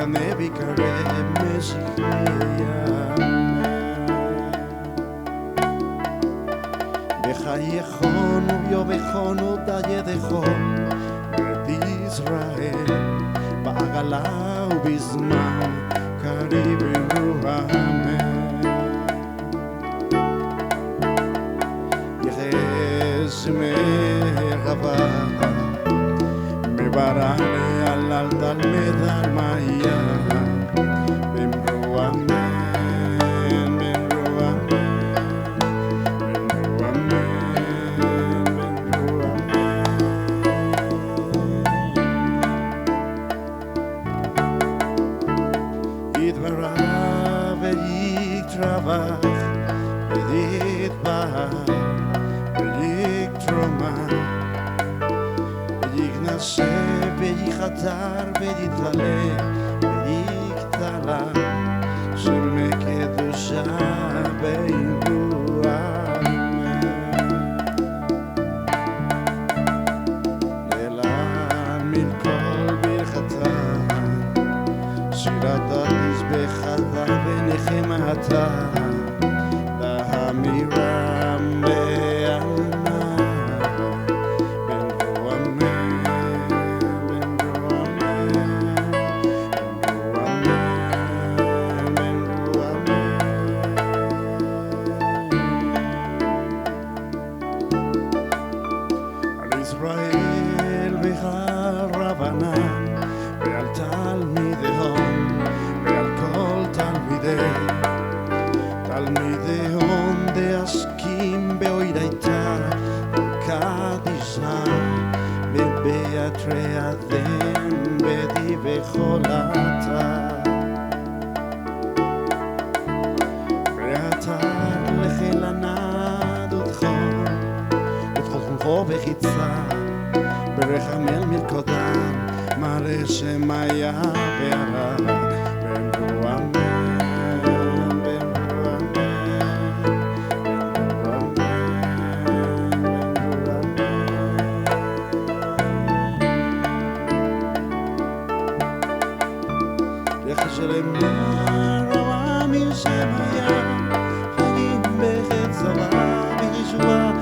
gane bikare Messiah בחייכון וביובכון ובדידכון בית ישראל בעגלה ובזמן קריב אמן יחס מרבה מברane al תלמד על מאיה במרו אמן ויחתר ויתעלה ויקטלה של מקדושה בירואם להעמיד כל ברכתה שירת תזבחתה ונחמתה להמירם ישראל והרבנן ועל תלמידיהם ועל כל תלמידיהם דעסקים באוידייתה קדישה ובאתרי אדם בדיבחולתה ואתה לחילנה דודכם ודחולכם בחיצה ברחמל מלכודם מראה שמיה והרע ואמרו אמן ואמרו אמן ואמרו אמן לחשלם נראה משמיה חיים בחץ זבה וישועה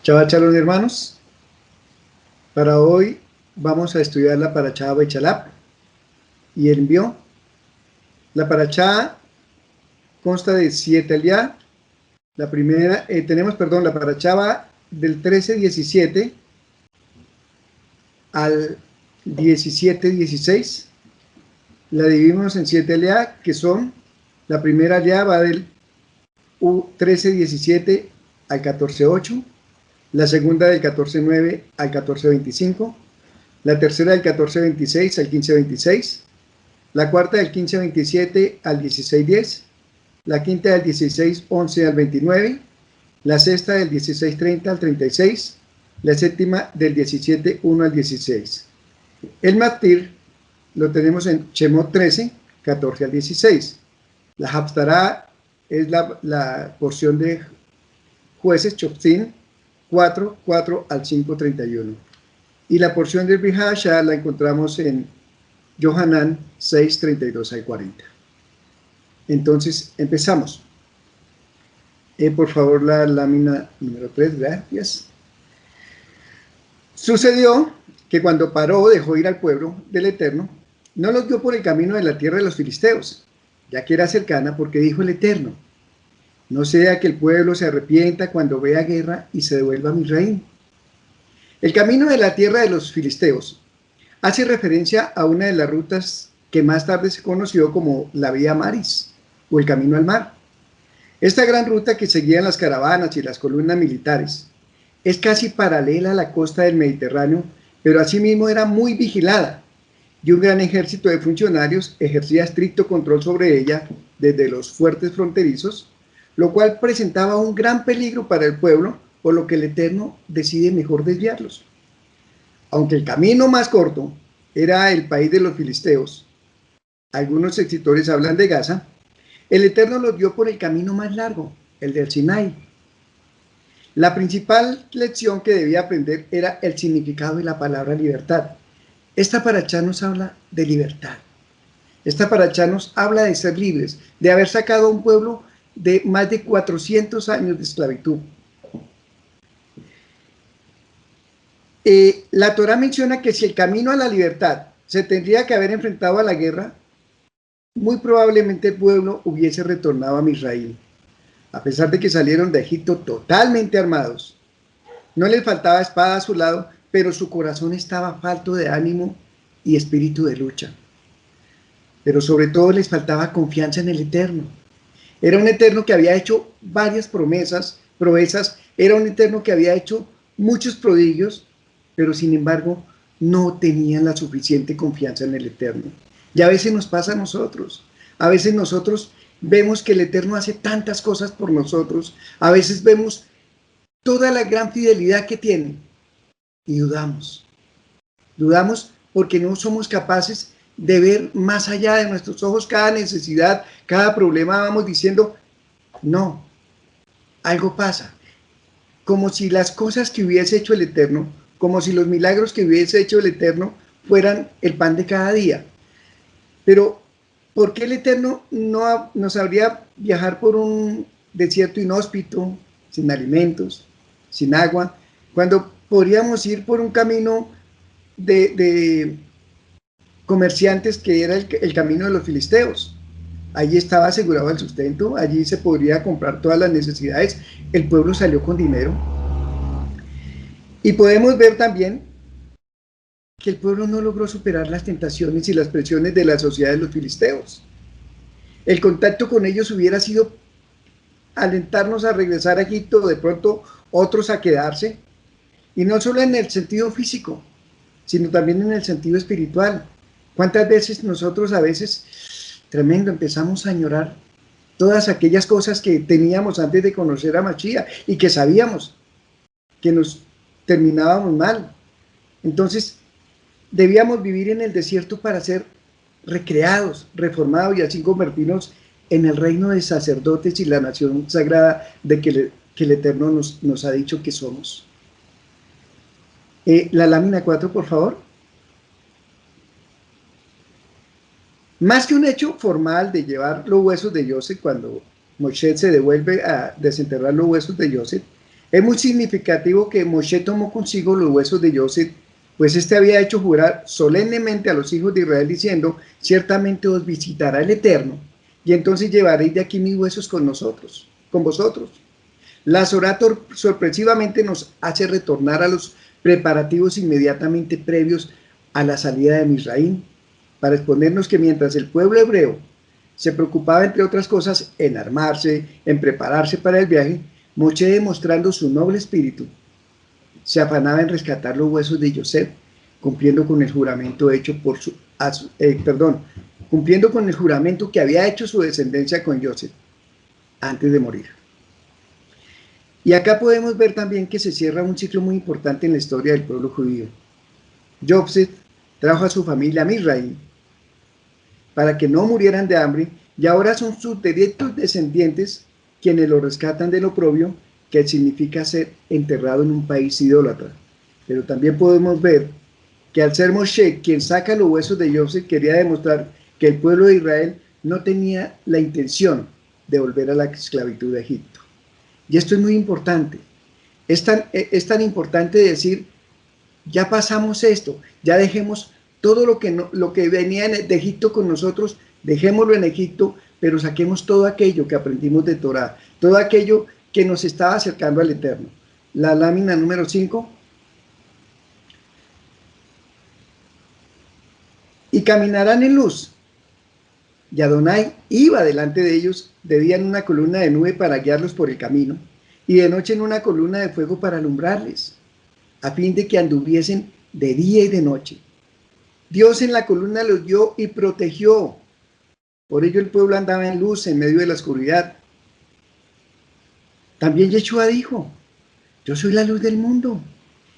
Shabbat Shalom, hermanos. Para hoy vamos a estudiar la Parashá Vaishalach y el envío. La Parashá consta de 7 aliá. La primera, la Parashá va del 13:17 al 17:16. La dividimos en 7 aliá, que son, la primera aliá va del 13:17 al 14:8. La segunda del 14:9 al 14:25, la tercera del 14:26 al 15:26, la cuarta del 15:27 al 16:10, la quinta del 16:11 al 29, la sexta del 16:30 al 36, la séptima del 17:1 al 16. El Matir lo tenemos en Shemot 13, 14 al 16. La Haftará es la porción de Jueces, Shoftim, 4 al 5:31. Y la porción del Brit Hadashah la encontramos en Johanán 6, 32 al 40. Entonces, empezamos. Por favor, la lámina número 3, gracias. Sucedió que cuando paró, dejó ir al pueblo del Eterno, no los guió por el camino de la tierra de los filisteos, ya que era cercana, porque dijo el Eterno: no sea que el pueblo se arrepienta cuando vea guerra y se devuelva a Misraim. El camino de la tierra de los filisteos hace referencia a una de las rutas que más tarde se conoció como la Vía Maris, o el camino al mar. Esta gran ruta que seguían las caravanas y las columnas militares es casi paralela a la costa del Mediterráneo, pero asimismo era muy vigilada, y un gran ejército de funcionarios ejercía estricto control sobre ella desde los fuertes fronterizos, lo cual presentaba un gran peligro para el pueblo, por lo que el Eterno decide mejor desviarlos. Aunque el camino más corto era el país de los filisteos, algunos escritores hablan de Gaza, el Eterno los dio por el camino más largo, el del Sinai. La principal lección que debía aprender era el significado de la palabra libertad. Esta parashá nos habla de libertad. Esta parashá nos habla de ser libres, de haber sacado a un pueblo de más de 400 años de esclavitud. La Torá menciona que si el camino a la libertad se tendría que haber enfrentado a la guerra, muy probablemente el pueblo hubiese retornado a Misraim, a pesar de que salieron de Egipto totalmente armados. No les faltaba espada a su lado, pero su corazón estaba falto de ánimo y espíritu de lucha. Pero sobre todo les faltaba confianza en el Eterno. Era un Eterno que había hecho varias proezas, era un Eterno que había hecho muchos prodigios, pero sin embargo no tenían la suficiente confianza en el Eterno. Y a veces nos pasa a nosotros. A veces nosotros vemos que el Eterno hace tantas cosas por nosotros. A veces vemos toda la gran fidelidad que tiene y dudamos. Dudamos porque no somos capaces de ver más allá de nuestros ojos cada necesidad, cada problema. Vamos diciendo, no, algo pasa. Como si las cosas que hubiese hecho el Eterno, como si los milagros que hubiese hecho el Eterno fueran el pan de cada día. Pero, ¿por qué el Eterno no nos habría viajar por un desierto inhóspito, sin alimentos, sin agua, cuando podríamos ir por un camino de comerciantes que era el camino de los filisteos? Allí estaba asegurado el sustento, allí se podría comprar todas las necesidades, el pueblo salió con dinero. Y podemos ver también que el pueblo no logró superar las tentaciones y las presiones de la sociedad de los filisteos. El contacto con ellos hubiera sido alentarnos a regresar a Egipto, de pronto otros a quedarse, y no solo en el sentido físico, sino también en el sentido espiritual. ¿Cuántas veces nosotros tremendo, empezamos a añorar todas aquellas cosas que teníamos antes de conocer a Mashiach y que sabíamos que nos terminábamos mal? Entonces, debíamos vivir en el desierto para ser recreados, reformados y así convertirnos en el reino de sacerdotes y la nación sagrada de que el Eterno nos ha dicho que somos. La lámina 4, por favor. Más que un hecho formal de llevar los huesos de Yosef, cuando Moshe se devuelve a desenterrar los huesos de Yosef, es muy significativo que Moshe tomó consigo los huesos de Yosef, pues este había hecho jurar solemnemente a los hijos de Israel diciendo: ciertamente os visitará el Eterno, y entonces llevaréis de aquí mis huesos con vosotros. La Sorá sorpresivamente nos hace retornar a los preparativos inmediatamente previos a la salida de Misraim, para exponernos que mientras el pueblo hebreo se preocupaba, entre otras cosas, en armarse, en prepararse para el viaje, Moshe, demostrando su noble espíritu, se afanaba en rescatar los huesos de Yosef, cumpliendo con el juramento cumpliendo con el juramento que había hecho su descendencia con Yosef antes de morir. Y acá podemos ver también que se cierra un ciclo muy importante en la historia del pueblo judío. Yosef trajo a su familia a Misraim para que no murieran de hambre, y ahora son sus directos descendientes quienes lo rescatan del oprobio que significa ser enterrado en un país idólatra. Pero también podemos ver que al ser Moshe quien saca los huesos de Yosef, quería demostrar que el pueblo de Israel no tenía la intención de volver a la esclavitud de Egipto. Y esto es muy importante. Es tan importante decir, ya pasamos esto, ya dejemos todo lo que venía de Egipto con nosotros, dejémoslo en Egipto, pero saquemos todo aquello que aprendimos de Torá, todo aquello que nos estaba acercando al Eterno. La lámina número 5. Y caminarán en luz. Y Adonai iba delante de ellos de día en una columna de nube para guiarlos por el camino, y de noche en una columna de fuego para alumbrarles, a fin de que anduviesen de día y de noche. Dios en la columna los guió y protegió. Por ello el pueblo andaba en luz en medio de la oscuridad. También Yeshua dijo, yo soy la luz del mundo.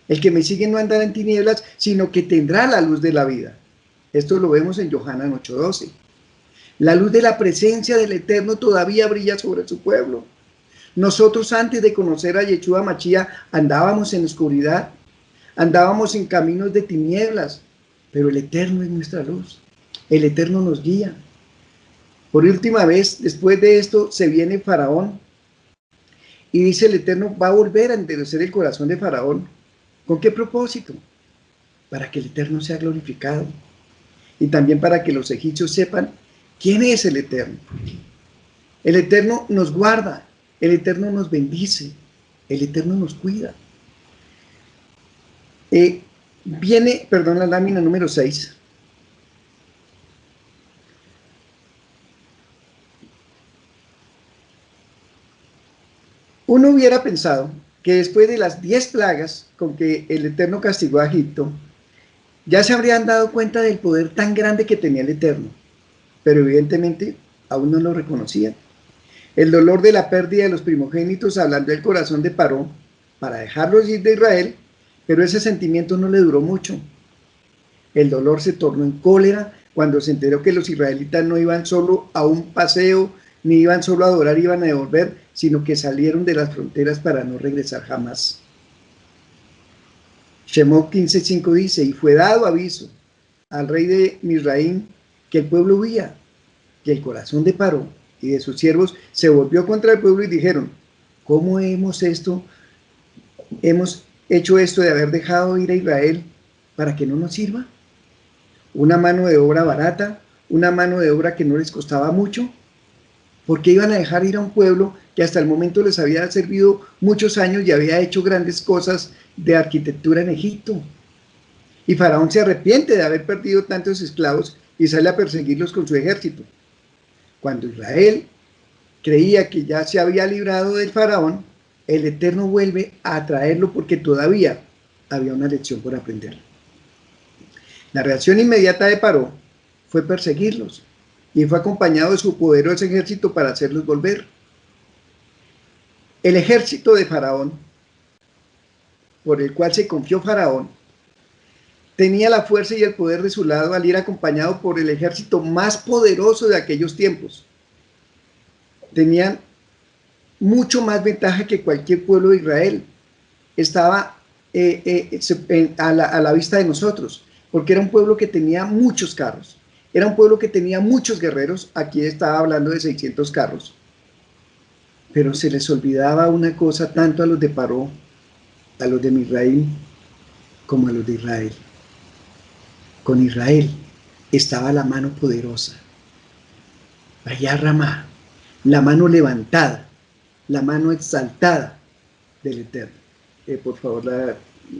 El que me sigue no andará en tinieblas, sino que tendrá la luz de la vida. Esto lo vemos en Yohanan 8:12. La luz de la presencia del Eterno todavía brilla sobre su pueblo. Nosotros antes de conocer a Yeshua Mashiach andábamos en oscuridad, andábamos en caminos de tinieblas, pero el Eterno es nuestra luz. El Eterno nos guía. Por última vez, después de esto, se viene Faraón y dice el Eterno va a volver a endurecer el corazón de Faraón. ¿Con qué propósito? Para que el Eterno sea glorificado y también para que los egipcios sepan quién es el Eterno. El Eterno nos guarda, el Eterno nos bendice, el Eterno nos cuida. La lámina número 6. Uno hubiera pensado que después de las 10 plagas con que el Eterno castigó a Egipto, ya se habrían dado cuenta del poder tan grande que tenía el Eterno, pero evidentemente aún no lo reconocían. El dolor de la pérdida de los primogénitos ablandó el corazón de Paró para dejarlos ir de Israel, pero ese sentimiento no le duró mucho. El dolor se tornó en cólera cuando se enteró que los israelitas no iban solo a un paseo, ni iban solo a adorar, iban a devolver, sino que salieron de las fronteras para no regresar jamás. Shemot 15:5 dice, y fue dado aviso al rey de Misraim que el pueblo huía, que el corazón de Paró y de sus siervos se volvió contra el pueblo y dijeron, ¿cómo hemos hecho esto de haber dejado ir a Israel para que no nos sirva? Una mano de obra barata, una mano de obra que no les costaba mucho. ¿Por qué iban a dejar ir a un pueblo que hasta el momento les había servido muchos años y había hecho grandes cosas de arquitectura en Egipto? Y Faraón se arrepiente de haber perdido tantos esclavos y sale a perseguirlos con su ejército. Cuando Israel creía que ya se había librado del Faraón, el Eterno vuelve a traerlo porque todavía había una lección por aprender. La reacción inmediata de Paró fue perseguirlos y fue acompañado de su poderoso ejército para hacerlos volver. El ejército de Faraón, por el cual se confió Faraón, tenía la fuerza y el poder de su lado al ir acompañado por el ejército más poderoso de aquellos tiempos. Tenían mucho más ventaja que cualquier pueblo de Israel. Estaba a la vista de nosotros, porque era un pueblo que tenía muchos carros. Era un pueblo que tenía muchos guerreros. Aquí estaba hablando de 600 carros. Pero se les olvidaba una cosa tanto a los de Paró, a los de Misraim, como a los de Israel. Con Israel estaba la mano poderosa, Vaya Ramá, la mano levantada, la mano exaltada del Eterno. Por favor,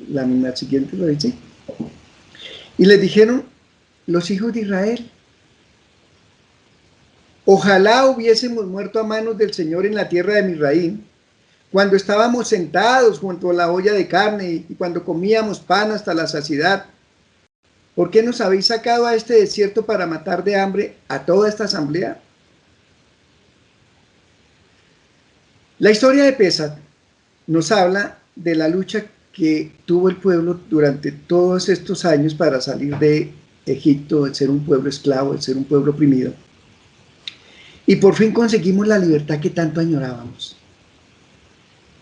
la misma siguiente lo dice. Y les dijeron los hijos de Israel, ojalá hubiésemos muerto a manos del Señor en la tierra de Misraim, cuando estábamos sentados junto a la olla de carne y cuando comíamos pan hasta la saciedad. ¿Por qué nos habéis sacado a este desierto para matar de hambre a toda esta asamblea? La historia de Pesach nos habla de la lucha que tuvo el pueblo durante todos estos años para salir de Egipto, de ser un pueblo esclavo, de ser un pueblo oprimido. Y por fin conseguimos la libertad que tanto añorábamos.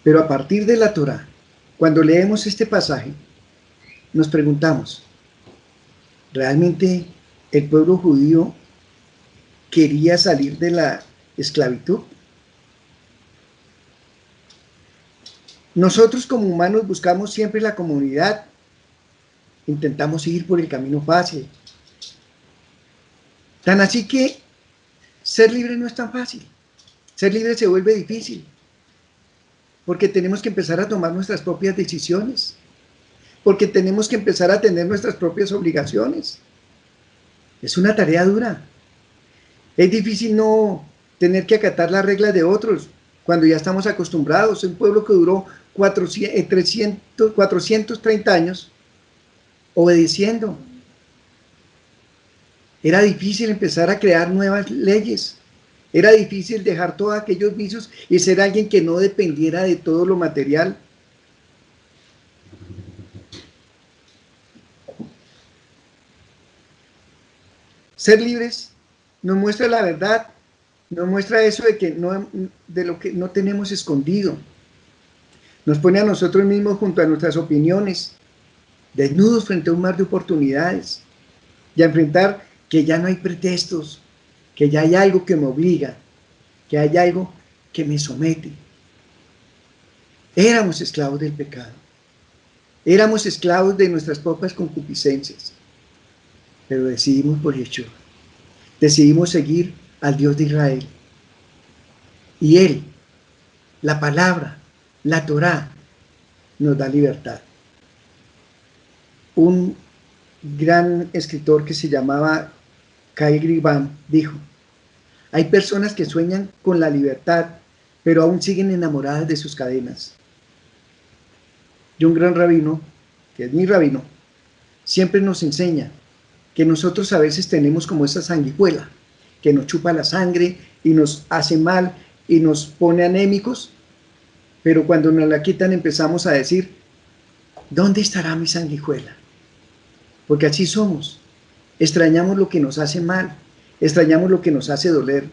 Pero a partir de la Torá, cuando leemos este pasaje, nos preguntamos, ¿Realmente el pueblo judío quería salir de la esclavitud? Nosotros como humanos buscamos siempre la comunidad, intentamos ir por el camino fácil. Tan así que ser libre no es tan fácil. Ser libre se vuelve difícil, porque tenemos que empezar a tomar nuestras propias decisiones, porque tenemos que empezar a tener nuestras propias obligaciones. Es una tarea dura. Es difícil no tener que acatar las reglas de otros cuando ya estamos acostumbrados. Un pueblo que duró 430 años obedeciendo. Era difícil empezar a crear nuevas leyes. Era difícil dejar todos aquellos vicios y ser alguien que no dependiera de todo lo material. Ser libres nos muestra la verdad, nos muestra eso de lo que no tenemos escondido. Nos pone a nosotros mismos junto a nuestras opiniones, desnudos frente a un mar de oportunidades, y a enfrentar que ya no hay pretextos, que ya hay algo que me obliga, que hay algo que me somete. Éramos esclavos del pecado, éramos esclavos de nuestras propias concupiscencias, pero decidimos por Yeshua, decidimos seguir al Dios de Israel. Y Él, la palabra, la Torá, nos da libertad. Un gran escritor que se llamaba Kyle Griban dijo: hay personas que sueñan con la libertad, pero aún siguen enamoradas de sus cadenas. Y un gran rabino, que es mi rabino, siempre nos enseña que nosotros a veces tenemos como esa sanguijuela, que nos chupa la sangre y nos hace mal y nos pone anémicos, pero cuando nos la quitan empezamos a decir: ¿dónde estará mi sanguijuela? Porque así somos, extrañamos lo que nos hace mal, extrañamos lo que nos hace doler.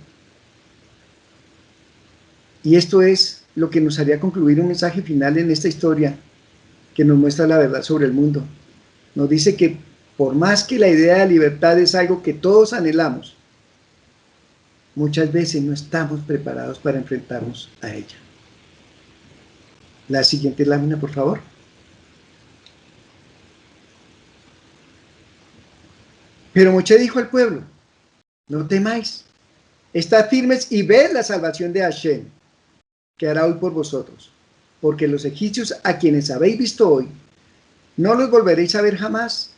Y esto es lo que nos haría concluir un mensaje final en esta historia que nos muestra la verdad sobre el mundo. Nos dice que por más que la idea de libertad es algo que todos anhelamos, muchas veces no estamos preparados para enfrentarnos a ella. La siguiente lámina, por favor. Pero Moshe dijo al pueblo: no temáis, estad firmes y ved la salvación de Hashem, que hará hoy por vosotros, porque los egipcios a quienes habéis visto hoy, no los volveréis a ver jamás.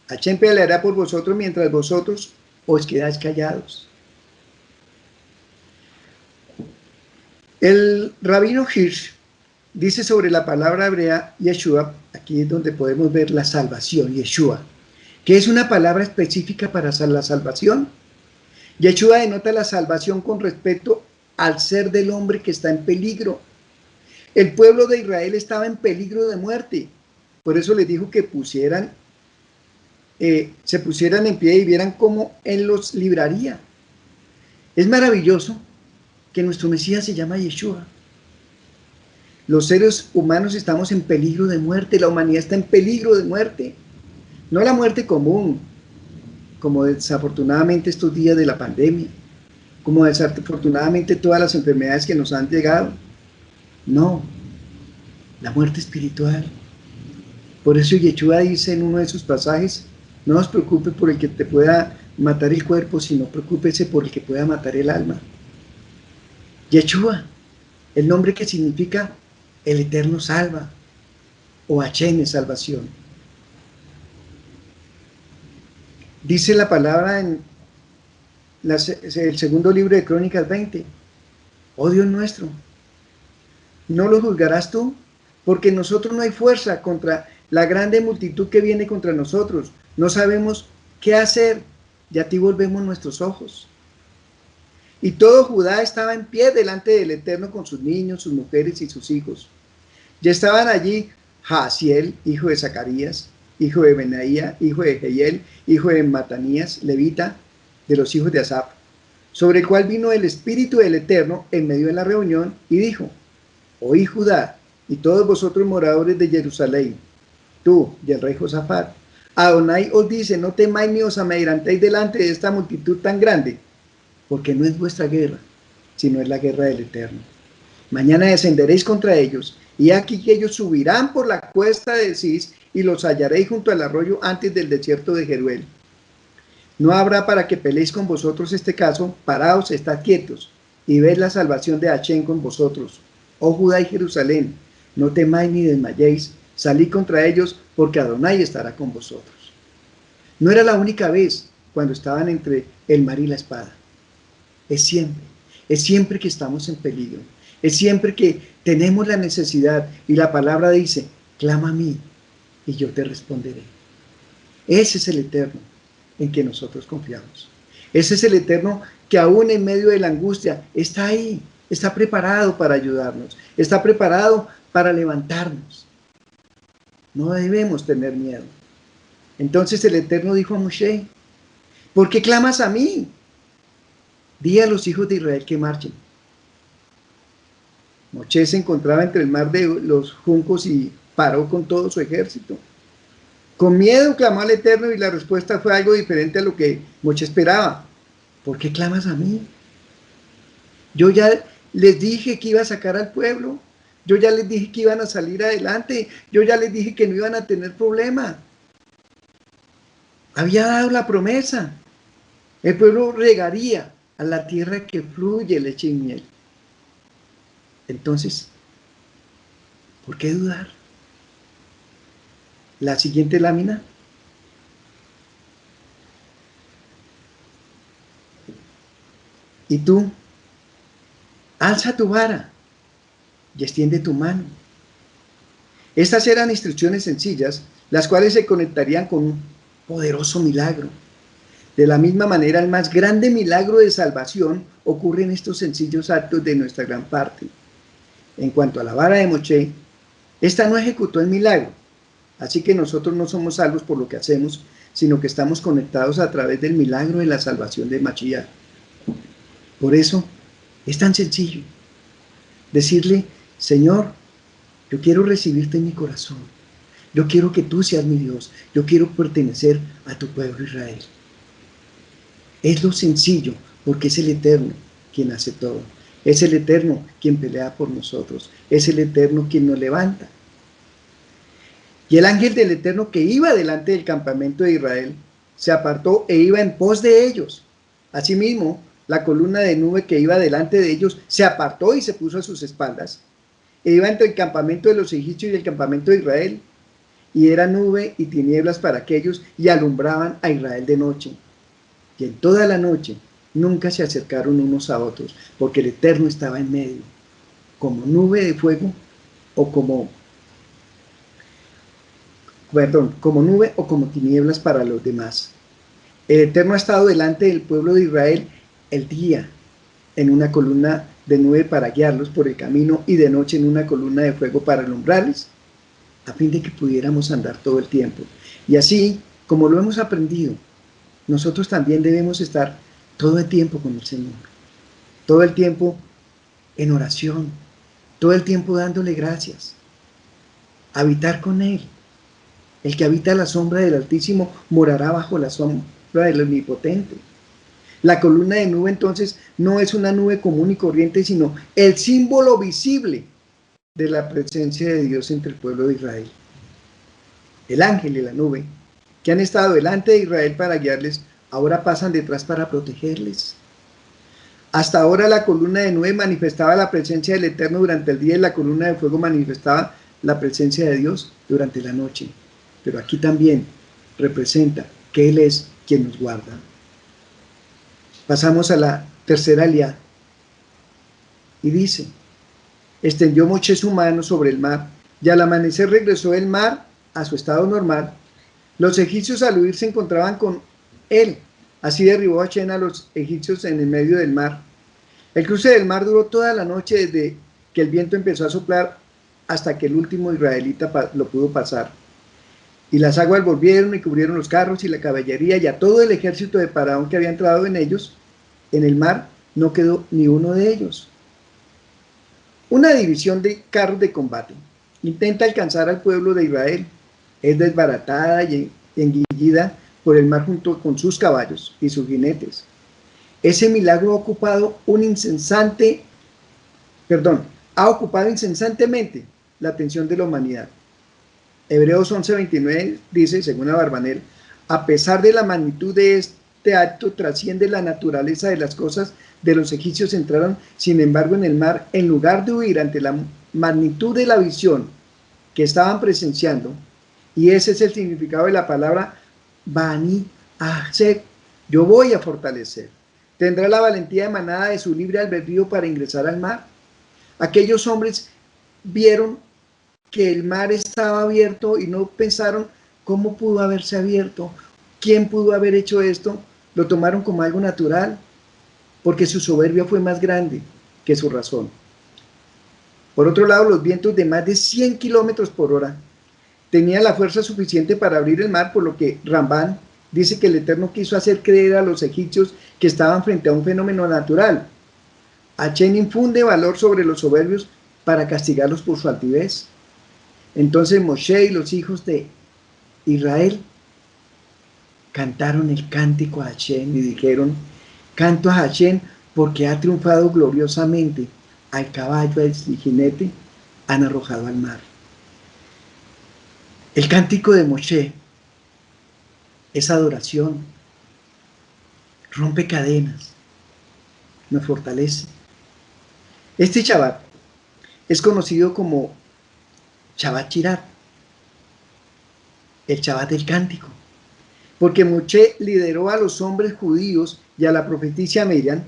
Hashem peleará por vosotros mientras vosotros os quedáis callados. El rabino Hirsch dice sobre la palabra hebrea Yeshua, aquí es donde podemos ver la salvación, Yeshua, que es una palabra específica para la salvación. Yeshua denota la salvación con respecto al ser del hombre que está en peligro. El pueblo de Israel estaba en peligro de muerte, por eso les dijo que se pusieran en pie y vieran cómo Él los libraría. Es maravilloso que nuestro Mesías se llama Yeshua. Los seres humanos estamos en peligro de muerte, la humanidad está en peligro de muerte. No la muerte común, como desafortunadamente estos días de la pandemia, como desafortunadamente todas las enfermedades que nos han llegado. No, la muerte espiritual. Por eso Yeshua dice en uno de sus pasajes: no os preocupes por el que te pueda matar el cuerpo, sino preocúpese por el que pueda matar el alma. Yeshua, el nombre que significa el Eterno salva, o Hashem es salvación. Dice la palabra en el segundo libro de Crónicas 20: oh Dios nuestro, ¿no lo juzgarás tú? Porque en nosotros no hay fuerza contra la grande multitud que viene contra nosotros. No sabemos qué hacer, y a ti volvemos nuestros ojos. Y todo Judá estaba en pie delante del Eterno con sus niños, sus mujeres y sus hijos. Ya estaban allí Jaasiel, hijo de Zacarías, hijo de Benaía, hijo de Jehiel, hijo de Matanías, levita, de los hijos de Asaf, sobre el cual vino el Espíritu del Eterno en medio de la reunión y dijo: oí Judá y todos vosotros moradores de Jerusalén, tú y el rey Josafat, Adonai os dice, no temáis ni os amedrentéis delante de esta multitud tan grande, porque no es vuestra guerra, sino es la guerra del Eterno. Mañana descenderéis contra ellos, y aquí que ellos subirán por la cuesta de Cis, y los hallaréis junto al arroyo antes del desierto de Jeruel. No habrá para que peleéis con vosotros este caso, paraos, estad quietos, y ved la salvación de Hachén con vosotros. Oh Judá y Jerusalén, no temáis ni desmayéis, salid contra ellos, porque Adonai estará con vosotros. No era la única vez cuando estaban entre el mar y la espada. Es siempre que estamos en peligro, es siempre que tenemos la necesidad, y la palabra dice, clama a mí, y yo te responderé. Ese es el Eterno en que nosotros confiamos. Ese es el Eterno que aún en medio de la angustia está ahí, está preparado para ayudarnos, está preparado para levantarnos. No debemos tener miedo. Entonces el Eterno dijo a Moshe, ¿por qué clamas a mí? Di a los hijos de Israel que marchen. Moshe se encontraba entre el mar de los juncos y paró con todo su ejército. Con miedo clamó al Eterno, y la respuesta fue algo diferente a lo que Moshe esperaba. ¿Por qué clamas a mí? Yo ya les dije que iba a sacar al pueblo. Yo ya les dije que iban a salir adelante. Yo ya les dije que no iban a tener problema. Había dado la promesa. El pueblo regaría a la tierra que fluye leche y miel. Entonces, ¿por qué dudar? La siguiente lámina. Y tú, alza tu vara y extiende tu mano. Estas eran instrucciones sencillas, las cuales se conectarían con un poderoso milagro. De la misma manera, el más grande milagro de salvación ocurre en estos sencillos actos de nuestra gran parte. En cuanto a la vara de Moshe, esta no ejecutó el milagro, así que nosotros no somos salvos por lo que hacemos, sino que estamos conectados a través del milagro de la salvación de Mashiach. Por eso es tan sencillo decirle, Señor, yo quiero recibirte en mi corazón, yo quiero que tú seas mi Dios, yo quiero pertenecer a tu pueblo Israel. Es lo sencillo, porque es el Eterno quien hace todo. Es el Eterno quien pelea por nosotros. Es el Eterno quien nos levanta. Y el ángel del Eterno que iba delante del campamento de Israel se apartó e iba en pos de ellos. Asimismo, la columna de nube que iba delante de ellos se apartó y se puso a sus espaldas. E iba entre el campamento de los egipcios y el campamento de Israel. Y era nube y tinieblas para aquellos, y alumbraban a Israel de noche. Y en toda la noche nunca se acercaron unos a otros, porque el Eterno estaba en medio, como nube de fuego, o como nube o como tinieblas para los demás. El Eterno ha estado delante del pueblo de Israel el día en una columna de nube para guiarlos por el camino, y de noche en una columna de fuego para alumbrarles, a fin de que pudiéramos andar todo el tiempo. Y así, como lo hemos aprendido, nosotros también debemos estar todo el tiempo con el Señor, todo el tiempo en oración, todo el tiempo dándole gracias, habitar con Él. El que habita la sombra del Altísimo morará bajo la sombra del Omnipotente. La columna de nube entonces no es una nube común y corriente, sino el símbolo visible de la presencia de Dios entre el pueblo de Israel. El ángel y la nube, que han estado delante de Israel para guiarles, ahora pasan detrás para protegerles. Hasta ahora la columna de nube manifestaba la presencia del Eterno durante el día, y la columna de fuego manifestaba la presencia de Dios durante la noche. Pero aquí también representa que Él es quien nos guarda. Pasamos a la tercera aliada. Y dice, extendió Moshe su mano sobre el mar, y al amanecer regresó el mar a su estado normal. Los egipcios al huir se encontraban con él. Así derribó Hachén a los egipcios en el medio del mar. El cruce del mar duró toda la noche, desde que el viento empezó a soplar hasta que el último israelita lo pudo pasar. Y las aguas volvieron y cubrieron los carros y la caballería, y a todo el ejército de Faraón que había entrado en ellos. En el mar no quedó ni uno de ellos. Una división de carros de combate intenta alcanzar al pueblo de Israel. Es desbaratada y engullida por el mar junto con sus caballos y sus jinetes. Ese milagro ha ocupado incesantemente la atención de la humanidad. Hebreos 11:29 dice, según Abarbanel, a pesar de la magnitud de este acto, trasciende la naturaleza de las cosas. De los egipcios entraron, sin embargo, en el mar, en lugar de huir ante la magnitud de la visión que estaban presenciando. Y ese es el significado de la palabra Bani Ahsed, yo voy a fortalecer. ¿Tendrá la valentía emanada de su libre albedrío para ingresar al mar? Aquellos hombres vieron que el mar estaba abierto y no pensaron cómo pudo haberse abierto, quién pudo haber hecho esto. Lo tomaron como algo natural, porque su soberbia fue más grande que su razón. Por otro lado, los vientos de más de 100 kilómetros por hora tenían la fuerza suficiente para abrir el mar, por lo que Rambán dice que el Eterno quiso hacer creer a los egipcios que estaban frente a un fenómeno natural. Hashem infunde valor sobre los soberbios para castigarlos por su altivez. Entonces Moshe y los hijos de Israel cantaron el cántico a Hashem y dijeron, canto a Hashem porque ha triunfado gloriosamente, al caballo, al jinete, han arrojado al mar. El cántico de Moshe es adoración, rompe cadenas, nos fortalece. Este Shabbat es conocido como Shabbat Shirat, el Shabbat del cántico, porque Moshe lideró a los hombres judíos y a la profetisa Miriam,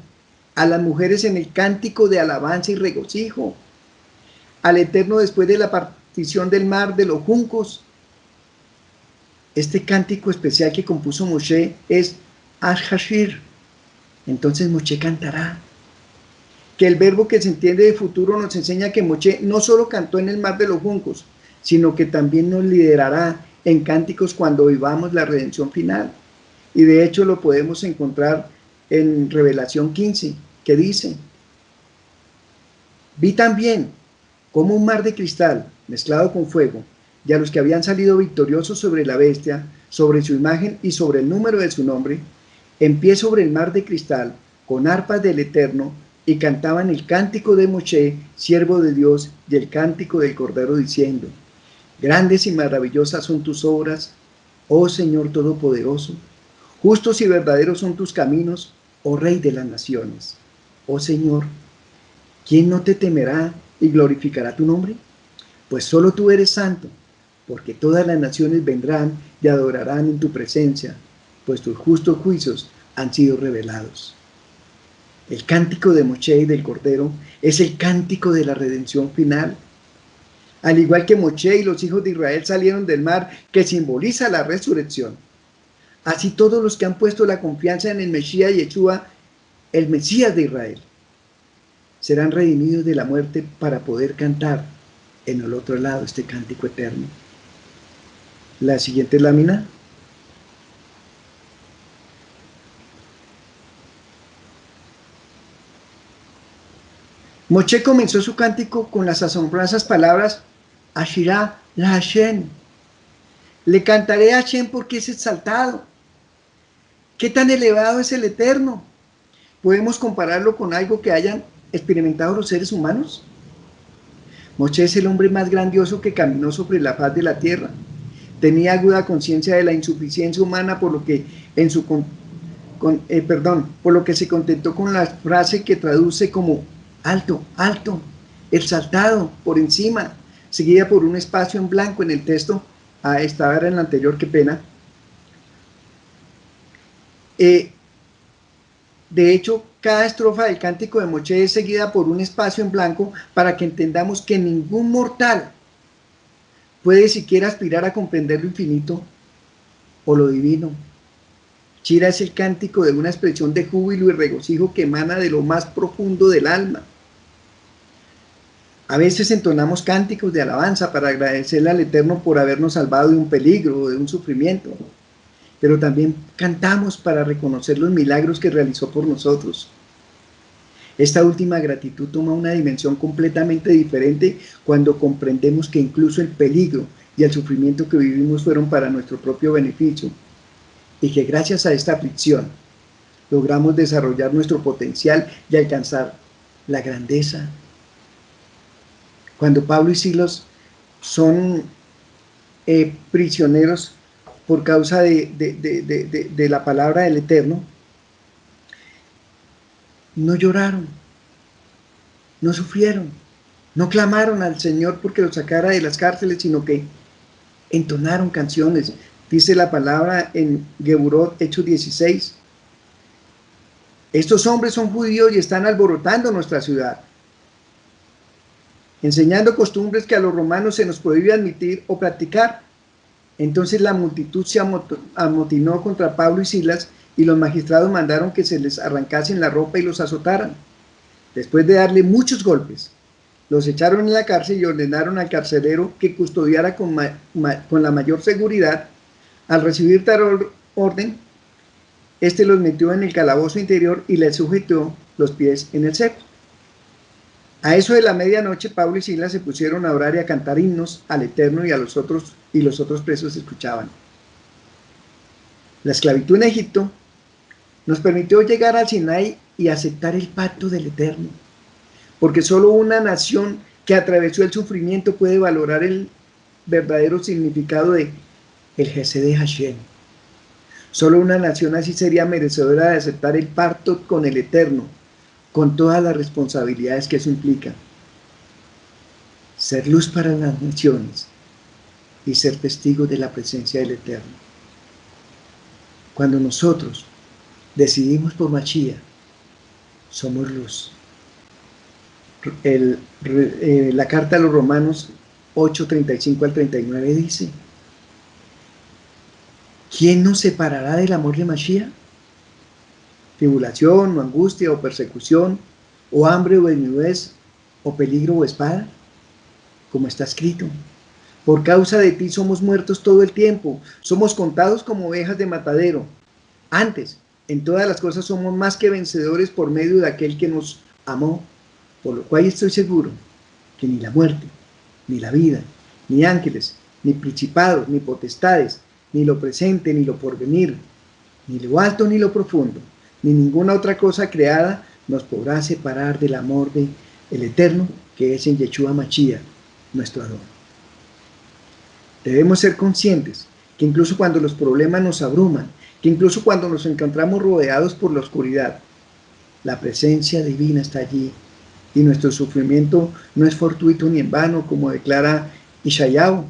a las mujeres en el cántico de alabanza y regocijo, al Eterno después de la partición del mar de los juncos. Este cántico especial que compuso Moshe es Ash-Hashir. Entonces Moshe cantará. Que el verbo que se entiende de futuro nos enseña que Moshe no solo cantó en el mar de los juncos, sino que también nos liderará en cánticos cuando vivamos la redención final. Y de hecho lo podemos encontrar en Revelación 15, que dice, vi también como un mar de cristal mezclado con fuego, y a los que habían salido victoriosos sobre la bestia, sobre su imagen y sobre el número de su nombre, en pie sobre el mar de cristal, con arpas del Eterno, y cantaban el cántico de Moshe, siervo de Dios, y el cántico del Cordero, diciendo, grandes y maravillosas son tus obras, oh Señor Todopoderoso, justos y verdaderos son tus caminos, oh Rey de las naciones. Oh Señor, ¿quién no te temerá y glorificará tu nombre? Pues solo tú eres santo, porque todas las naciones vendrán y adorarán en tu presencia, pues tus justos juicios han sido revelados. El cántico de Moshe y del Cordero es el cántico de la redención final. Al igual que Moshe y los hijos de Israel salieron del mar, que simboliza la resurrección, así todos los que han puesto la confianza en el Mesías Yeshua, el Mesías de Israel, serán redimidos de la muerte para poder cantar en el otro lado este cántico eterno. La siguiente lámina. Moshe comenzó su cántico con las asombrosas palabras Ashirá la Hashem. Le cantaré a Hashem porque es exaltado. ¿Qué tan elevado es el Eterno? ¿Podemos compararlo con algo que hayan experimentado los seres humanos? Moshe es el hombre más grandioso que caminó sobre la faz de la tierra. Tenía aguda conciencia de la insuficiencia humana, por lo que se contentó con la frase que traduce como alto, alto, exaltado, por encima, seguida por un espacio en blanco en el texto. Estaba en el anterior, qué pena. De hecho, cada estrofa del cántico de Moshe es seguida por un espacio en blanco para que entendamos que ningún mortal puede siquiera aspirar a comprender lo infinito o lo divino. Shira es el cántico de una expresión de júbilo y regocijo que emana de lo más profundo del alma. A veces entonamos cánticos de alabanza para agradecerle al Eterno por habernos salvado de un peligro o de un sufrimiento, pero también cantamos para reconocer los milagros que realizó por nosotros. Esta última gratitud toma una dimensión completamente diferente cuando comprendemos que incluso el peligro y el sufrimiento que vivimos fueron para nuestro propio beneficio, y que gracias a esta aflicción logramos desarrollar nuestro potencial y alcanzar la grandeza. Cuando Pablo y Silas son prisioneros por causa de la palabra del Eterno, no lloraron, no sufrieron, no clamaron al Señor porque los sacara de las cárceles, sino que entonaron canciones. Dice la palabra en Geburot, Hechos 16, estos hombres son judíos y están alborotando nuestra ciudad, enseñando costumbres que a los romanos se nos prohíbe admitir o practicar. Entonces la multitud se amotinó contra Pablo y Silas, y los magistrados mandaron que se les arrancasen la ropa y los azotaran. Después de darle muchos golpes, los echaron en la cárcel y ordenaron al carcelero que custodiara con la mayor seguridad. Al recibir tal orden, este los metió en el calabozo interior y les sujetó los pies en el cepo. A eso de la medianoche, Pablo y Silas se pusieron a orar y a cantar himnos al Eterno, y los otros presos escuchaban. La esclavitud en Egipto nos permitió llegar al Sinaí y aceptar el pacto del Eterno, porque solo una nación que atravesó el sufrimiento puede valorar el verdadero significado de el Hesed Hashem. Solo una nación así sería merecedora de aceptar el pacto con el Eterno, con todas las responsabilidades que eso implica. Ser luz para las naciones y ser testigos de la presencia del Eterno. Cuando nosotros decidimos por Mashiach, somos luz. La carta a los Romanos 8:35 al 39 dice: ¿quién nos separará del amor de Mashiach? ¿Tribulación o angustia o persecución o hambre o desnudez o peligro o espada? Como está escrito: por causa de ti somos muertos todo el tiempo, somos contados como ovejas de matadero. Antes, en todas las cosas somos más que vencedores por medio de aquel que nos amó, por lo cual estoy seguro que ni la muerte, ni la vida, ni ángeles, ni principados, ni potestades, ni lo presente, ni lo porvenir, ni lo alto, ni lo profundo, ni ninguna otra cosa creada nos podrá separar del amor del Eterno, que es en Yeshua Mashiach, nuestro Adón. Debemos ser conscientes que incluso cuando los problemas nos abruman, que incluso cuando nos encontramos rodeados por la oscuridad, la presencia divina está allí, y nuestro sufrimiento no es fortuito ni en vano, como declara Ishayahu.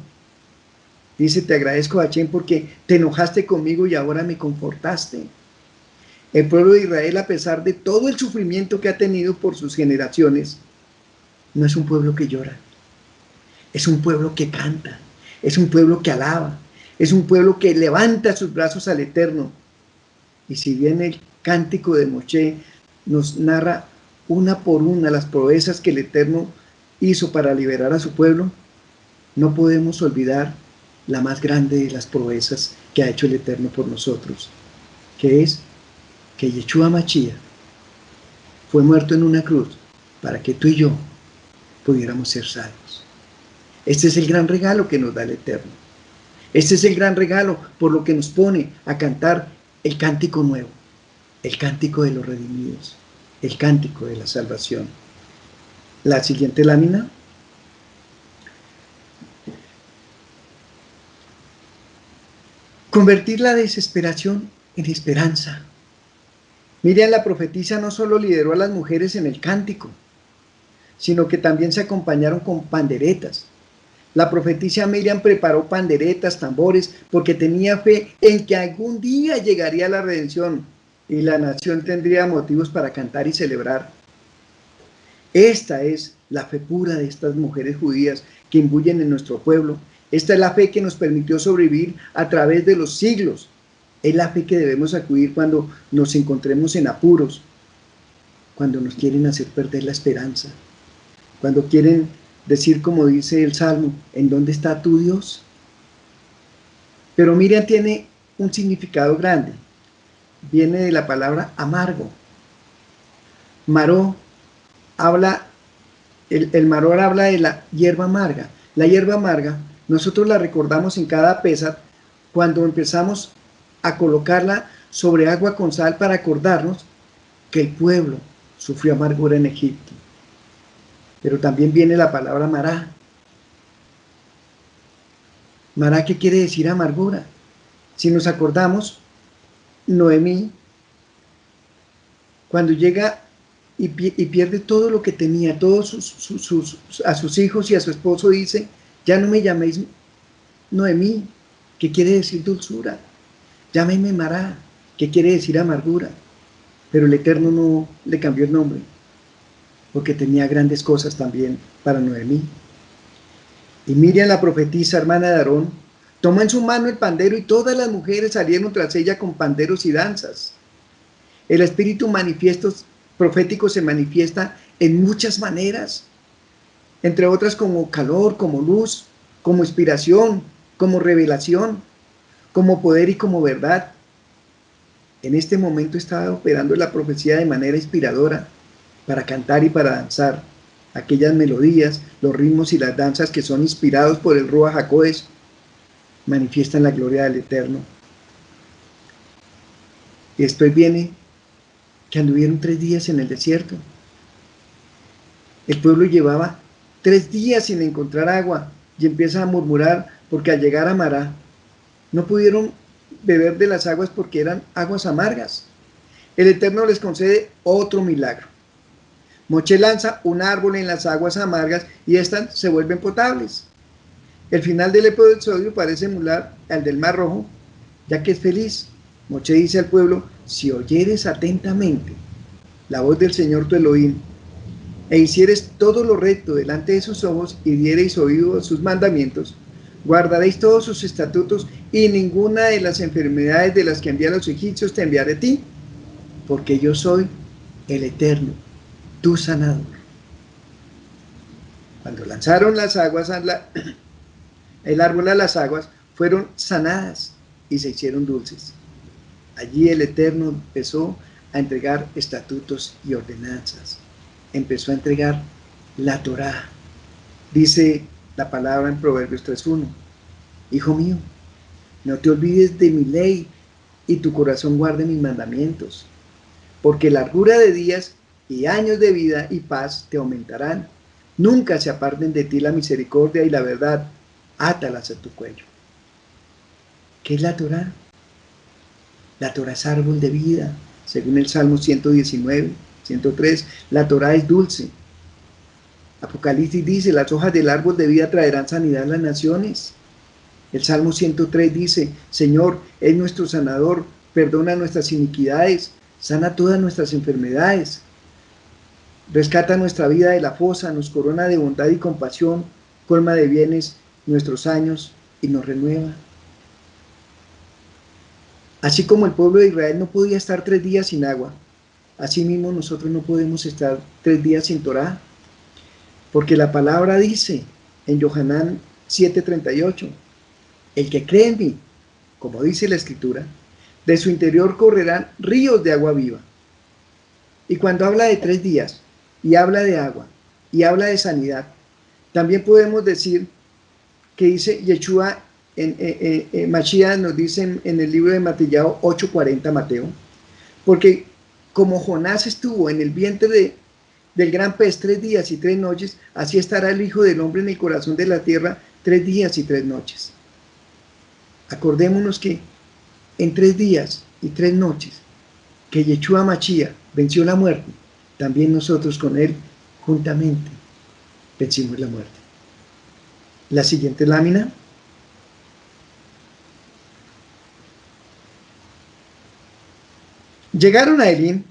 Dice: te agradezco, Hashem, porque te enojaste conmigo y ahora me confortaste. El pueblo de Israel, a pesar de todo el sufrimiento que ha tenido por sus generaciones, no es un pueblo que llora, es un pueblo que canta, es un pueblo que alaba, es un pueblo que levanta sus brazos al Eterno. Y si bien el cántico de Moshe nos narra una por una las proezas que el Eterno hizo para liberar a su pueblo, no podemos olvidar la más grande de las proezas que ha hecho el Eterno por nosotros, que es que Yeshua Mashiach fue muerto en una cruz para que tú y yo pudiéramos ser salvos. Este es el gran regalo que nos da el Eterno. Este es el gran regalo por lo que nos pone a cantar el cántico nuevo, el cántico de los redimidos, el cántico de la salvación. La siguiente lámina. Convertir la desesperación en esperanza. Miriam, la profetisa, no solo lideró a las mujeres en el cántico, sino que también se acompañaron con panderetas. La profetisa Miriam preparó panderetas, tambores, porque tenía fe en que algún día llegaría la redención y la nación tendría motivos para cantar y celebrar. Esta es la fe pura de estas mujeres judías que imbuyen en nuestro pueblo. Esta es la fe que nos permitió sobrevivir a través de los siglos. Es la fe que debemos acudir cuando nos encontremos en apuros, cuando nos quieren hacer perder la esperanza, cuando quieren decir, como dice el Salmo: ¿en dónde está tu Dios? Pero Miriam tiene un significado grande. Viene de la palabra amargo. Maró habla, el maror habla de la hierba amarga. La hierba amarga Nosotros la recordamos en cada Pesaj cuando empezamos a colocarla sobre agua con sal para acordarnos que el pueblo sufrió amargura en Egipto. Pero también viene la palabra mará. Mará, ¿qué quiere decir amargura? Si nos acordamos, Noemí, cuando llega y pierde todo lo que tenía, todos a sus hijos y a su esposo, dice, ya no me llaméis Noemí, que quiere decir dulzura, llámeme Mará, que quiere decir amargura. Pero el Eterno no le cambió el nombre, porque tenía grandes cosas también para Noemí. Y Miriam, la profetisa, hermana de Aarón, tomó en su mano el pandero y todas las mujeres salieron tras ella con panderos y danzas. El espíritu profético se manifiesta en muchas maneras, entre otras como calor, como luz, como inspiración, como revelación, como poder y como verdad. En este momento estaba operando la profecía de manera inspiradora para cantar y para danzar. Aquellas melodías, los ritmos y las danzas que son inspirados por el Ruach HaKodesh manifiestan la gloria del Eterno. Y después viene que anduvieron 3 días en el desierto. El pueblo llevaba 3 días sin encontrar agua y empieza a murmurar porque al llegar a Mará no pudieron beber de las aguas porque eran aguas amargas. El Eterno les concede otro milagro. Moshe lanza un árbol en las aguas amargas y estas se vuelven potables. El final del episodio parece emular al del Mar Rojo, ya que es feliz. Moshe dice al pueblo, si oyeres atentamente la voz del Señor tu Elohim, e hicieres todo lo recto delante de sus ojos y diereis oído a sus mandamientos, guardaréis todos sus estatutos y ninguna de las enfermedades de las que envían los egipcios te enviaré a ti, porque yo soy el Eterno, tu sanador. Cuando lanzaron las aguas, el árbol a las aguas, fueron sanadas y se hicieron dulces. Allí el Eterno empezó a entregar estatutos y ordenanzas. Empezó a entregar la Torá. Dice la palabra en Proverbios 3:1. Hijo mío, no te olvides de mi ley y tu corazón guarde mis mandamientos, porque largura de días y años de vida y paz te aumentarán. Nunca se aparten de ti la misericordia y la verdad. Átalas a tu cuello. ¿Qué es la Torá? La Torá es árbol de vida, según el Salmo 119, 103. La Torá es dulce. Apocalipsis dice, las hojas del árbol de vida traerán sanidad a las naciones. El Salmo 103 dice, Señor, es nuestro sanador, perdona nuestras iniquidades, sana todas nuestras enfermedades, rescata nuestra vida de la fosa, nos corona de bondad y compasión, colma de bienes nuestros años y nos renueva. Así como el pueblo de Israel no podía estar 3 días sin agua, así mismo nosotros no podemos estar 3 días sin Torá, porque la palabra dice en Yohanan 7:38, el que cree en mí, como dice la Escritura, de su interior correrán ríos de agua viva. Y cuando habla de 3 días, y habla de agua, y habla de sanidad, también podemos decir que dice Yeshua Mashiach, nos dice en el libro de Mateo 8:40, Mateo, porque como Jonás estuvo en el vientre del gran pez 3 días y 3 noches, así estará el Hijo del Hombre en el corazón de la tierra 3 días y 3 noches. Acordémonos que en 3 días y 3 noches que Yeshua Mashiach venció la muerte, también nosotros con él juntamente vencimos la muerte. La siguiente lámina. Llegaron a Elim,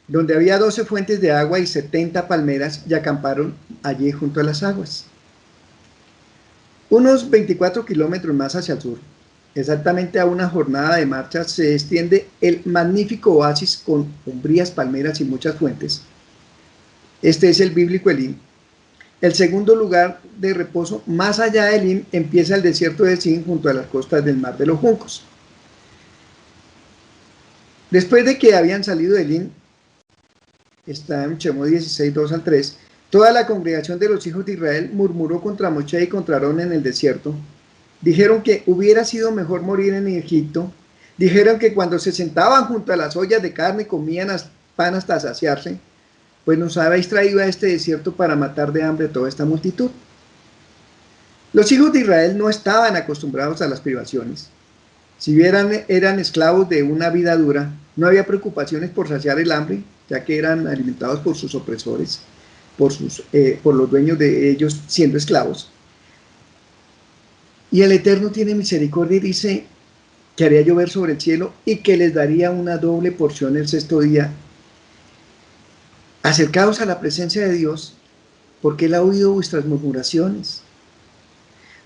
donde había 12 fuentes de agua y 70 palmeras, y acamparon allí junto a las aguas. Unos 24 kilómetros más hacia el sur, exactamente a una jornada de marcha, se extiende el magnífico oasis con umbrías, palmeras y muchas fuentes. Este es el bíblico Elim. El segundo lugar de reposo más allá de Elim empieza el desierto de Sin junto a las costas del Mar de los Juncos. Después de que habían salido de Elim, está en Shemot 16, 2-3, toda la congregación de los hijos de Israel murmuró contra Moshe y contra Aarón en el desierto Dijeron que hubiera sido mejor morir en Egipto. Dijeron que cuando se sentaban junto a las ollas de carne comían pan hasta saciarse. Pues nos habéis traído a este desierto para matar de hambre a toda esta multitud. Los hijos de Israel no estaban acostumbrados a las privaciones. Si eran esclavos de una vida dura, no había preocupaciones por saciar el hambre, ya que eran alimentados por sus opresores, por los dueños de ellos siendo esclavos. Y el Eterno tiene misericordia y dice que haría llover sobre el cielo y que les daría una doble porción el sexto día. Acercaos a la presencia de Dios, porque Él ha oído vuestras murmuraciones.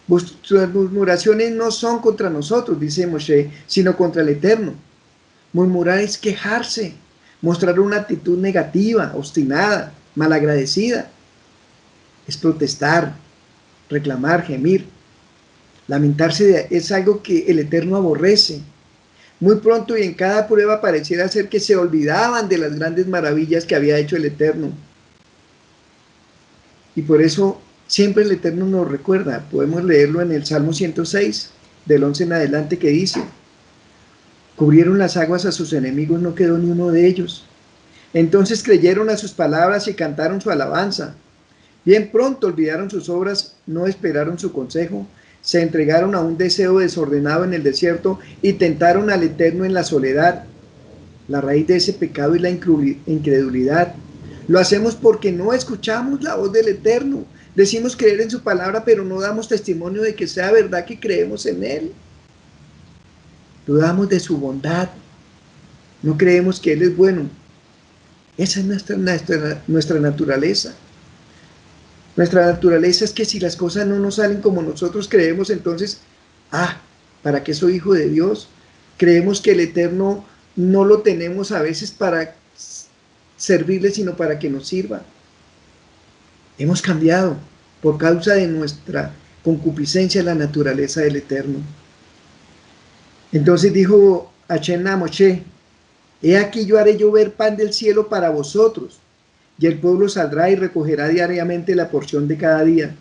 Vuestras murmuraciones no son contra nosotros, dice Moshe, sino contra el Eterno. Murmurar es quejarse, mostrar una actitud negativa, obstinada, malagradecida. Es protestar, reclamar, gemir. Lamentarse es algo que el Eterno aborrece. Muy pronto y en cada prueba pareciera ser que se olvidaban de las grandes maravillas que había hecho el Eterno. Y por eso siempre el Eterno nos recuerda. Podemos leerlo en el Salmo 106, del 11 en adelante, que dice: cubrieron las aguas a sus enemigos, no quedó ni uno de ellos. Entonces creyeron a sus palabras y cantaron su alabanza. Bien pronto olvidaron sus obras, no esperaron su consejo, se entregaron a un deseo desordenado en el desierto y tentaron al Eterno en la soledad. La raíz de ese pecado es la incredulidad. Lo hacemos porque no escuchamos la voz del Eterno. Decimos creer en su palabra, pero no damos testimonio de que sea verdad que creemos en Él. Dudamos de su bondad. No creemos que Él es bueno. Esa es nuestra naturaleza. Nuestra naturaleza es que si las cosas no nos salen como nosotros creemos, entonces, ¿para qué soy hijo de Dios? Creemos que el Eterno no lo tenemos a veces para servirle, sino para que nos sirva. Hemos cambiado por causa de nuestra concupiscencia la naturaleza del Eterno. Entonces dijo Hashem a Moshe: he aquí yo haré llover pan del cielo para vosotros, y el pueblo saldrá y recogerá diariamente la porción de cada día,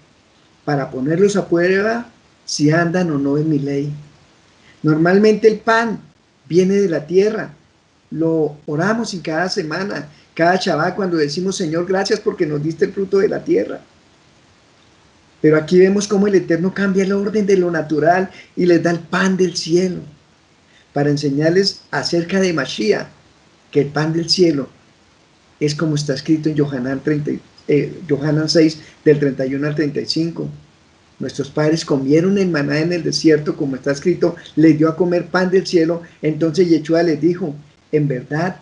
para ponerlos a prueba si andan o no en mi ley. Normalmente el pan viene de la tierra. Lo oramos en cada semana, cada Shabbat, cuando decimos: Señor, gracias porque nos diste el fruto de la tierra. Pero aquí vemos cómo el Eterno cambia el orden de lo natural y les da el pan del cielo, para enseñarles acerca de Mashiach, que el pan del cielo es como está escrito en Yohanan 6, del 31 al 35. Nuestros padres comieron el maná en el desierto, como está escrito, les dio a comer pan del cielo. Entonces Yeshua les dijo: en verdad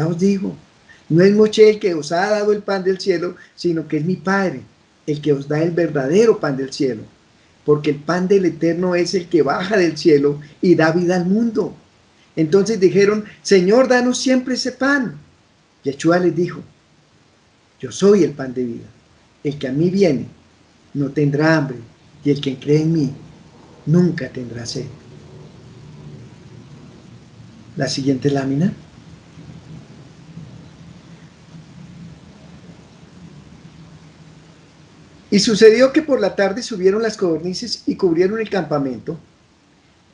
os digo, no es Moshe el que os ha dado el pan del cielo, sino que es mi Padre el que os da el verdadero pan del cielo. Porque el pan del Eterno es el que baja del cielo y da vida al mundo. Entonces dijeron: Señor, danos siempre ese pan. Yeshua les dijo: yo soy el pan de vida. El que a mí viene no tendrá hambre, y el que cree en mí nunca tendrá sed. La siguiente lámina. Y sucedió que por la tarde subieron las codornices y cubrieron el campamento,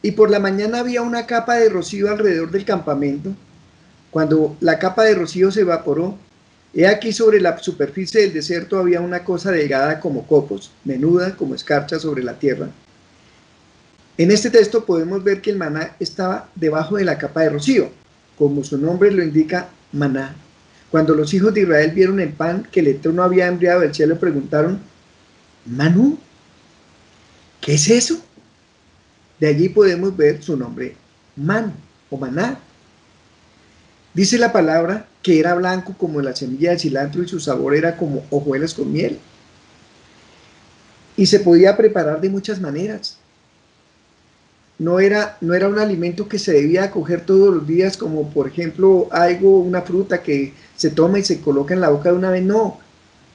y por la mañana había una capa de rocío alrededor del campamento. Cuando la capa de rocío se evaporó, he aquí sobre la superficie del desierto había una cosa delgada como copos, menuda como escarcha sobre la tierra. En este texto podemos ver que el maná estaba debajo de la capa de rocío, como su nombre lo indica, maná. Cuando los hijos de Israel vieron el pan que el Eterno había enviado del cielo, preguntaron: ¿Manú? ¿Qué es eso? De allí podemos ver su nombre, man o maná. Dice la palabra que era blanco como la semilla de cilantro y su sabor era como hojuelas con miel. Y se podía preparar de muchas maneras. No era un alimento que se debía coger todos los días, como por ejemplo una fruta que se toma y se coloca en la boca de una vez. No,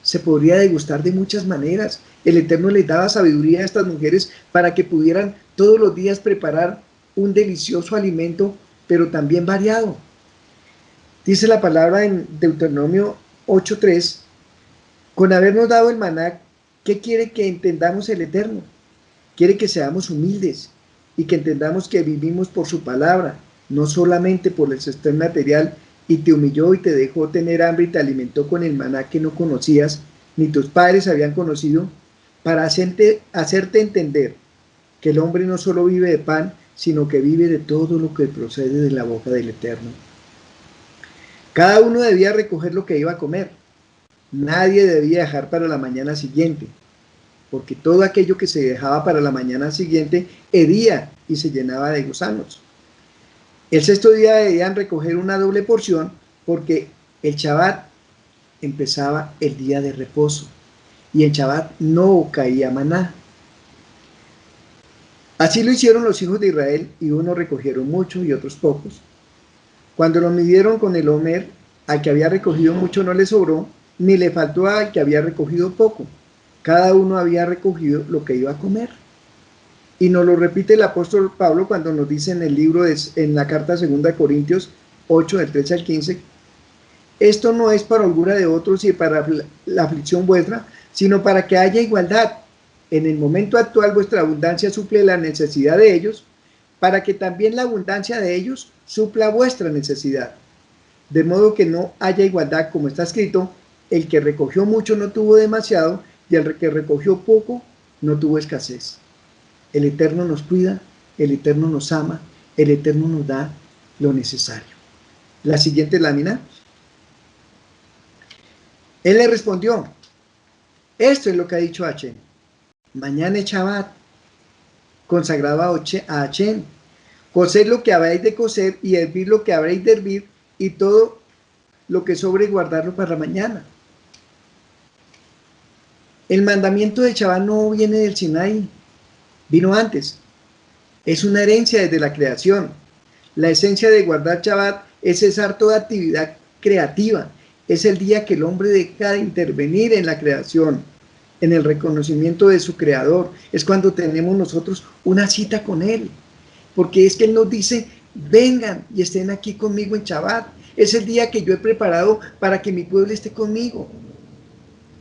se podría degustar de muchas maneras. El Eterno les daba sabiduría a estas mujeres para que pudieran todos los días preparar un delicioso alimento, pero también variado. Dice la palabra en Deuteronomio 8:3, con habernos dado el maná, ¿qué quiere que entendamos el Eterno? quiere que seamos humildes y que entendamos que vivimos por su palabra, no solamente por el sustento material, y te humilló y te dejó tener hambre y te alimentó con el maná que no conocías, ni tus padres habían conocido, para hacerte entender que el hombre no solo vive de pan, sino que vive de todo lo que procede de la boca del Eterno. Cada uno debía recoger lo que iba a comer. Nadie debía dejar para la mañana siguiente, porque todo aquello que se dejaba para la mañana siguiente hería y se llenaba de gusanos. El sexto día debían recoger una doble porción, porque el Shabbat empezaba el día de reposo y en Shabbat no caía maná. Así lo hicieron los hijos de Israel, y unos recogieron mucho y otros pocos. Cuando lo midieron con el homer, al que había recogido mucho no le sobró, ni le faltó al que había recogido poco. Cada uno había recogido lo que iba a comer. Y nos lo repite el apóstol Pablo cuando nos dice en el libro, en la carta 2 Corintios 8, del 13 al 15, esto no es para holgura de otros y para la aflicción vuestra, sino para que haya igualdad. En el momento actual vuestra abundancia suple la necesidad de ellos, para que también la abundancia de ellos supla vuestra necesidad. De modo que no haya igualdad, como está escrito, el que recogió mucho no tuvo demasiado, y el que recogió poco no tuvo escasez. El Eterno nos cuida, el Eterno nos ama, el Eterno nos da lo necesario. La siguiente lámina. Él le respondió, esto es lo que ha dicho Hashem. Mañana es Shabbat, consagrado a Hashem. Coced lo que habréis de cocer y hervir lo que habréis de hervir, y todo lo que sobre guardarlo para mañana. El mandamiento de Shabbat no viene del Sinaí, vino antes. Es una herencia desde la creación. La esencia de guardar Shabbat es cesar toda actividad creativa. Es el día que el hombre deja de intervenir en la creación, en el reconocimiento de su creador. Es cuando tenemos nosotros una cita con él, porque es que él nos dice, vengan y estén aquí conmigo en Shabbat. Es el día que yo he preparado para que mi pueblo esté conmigo.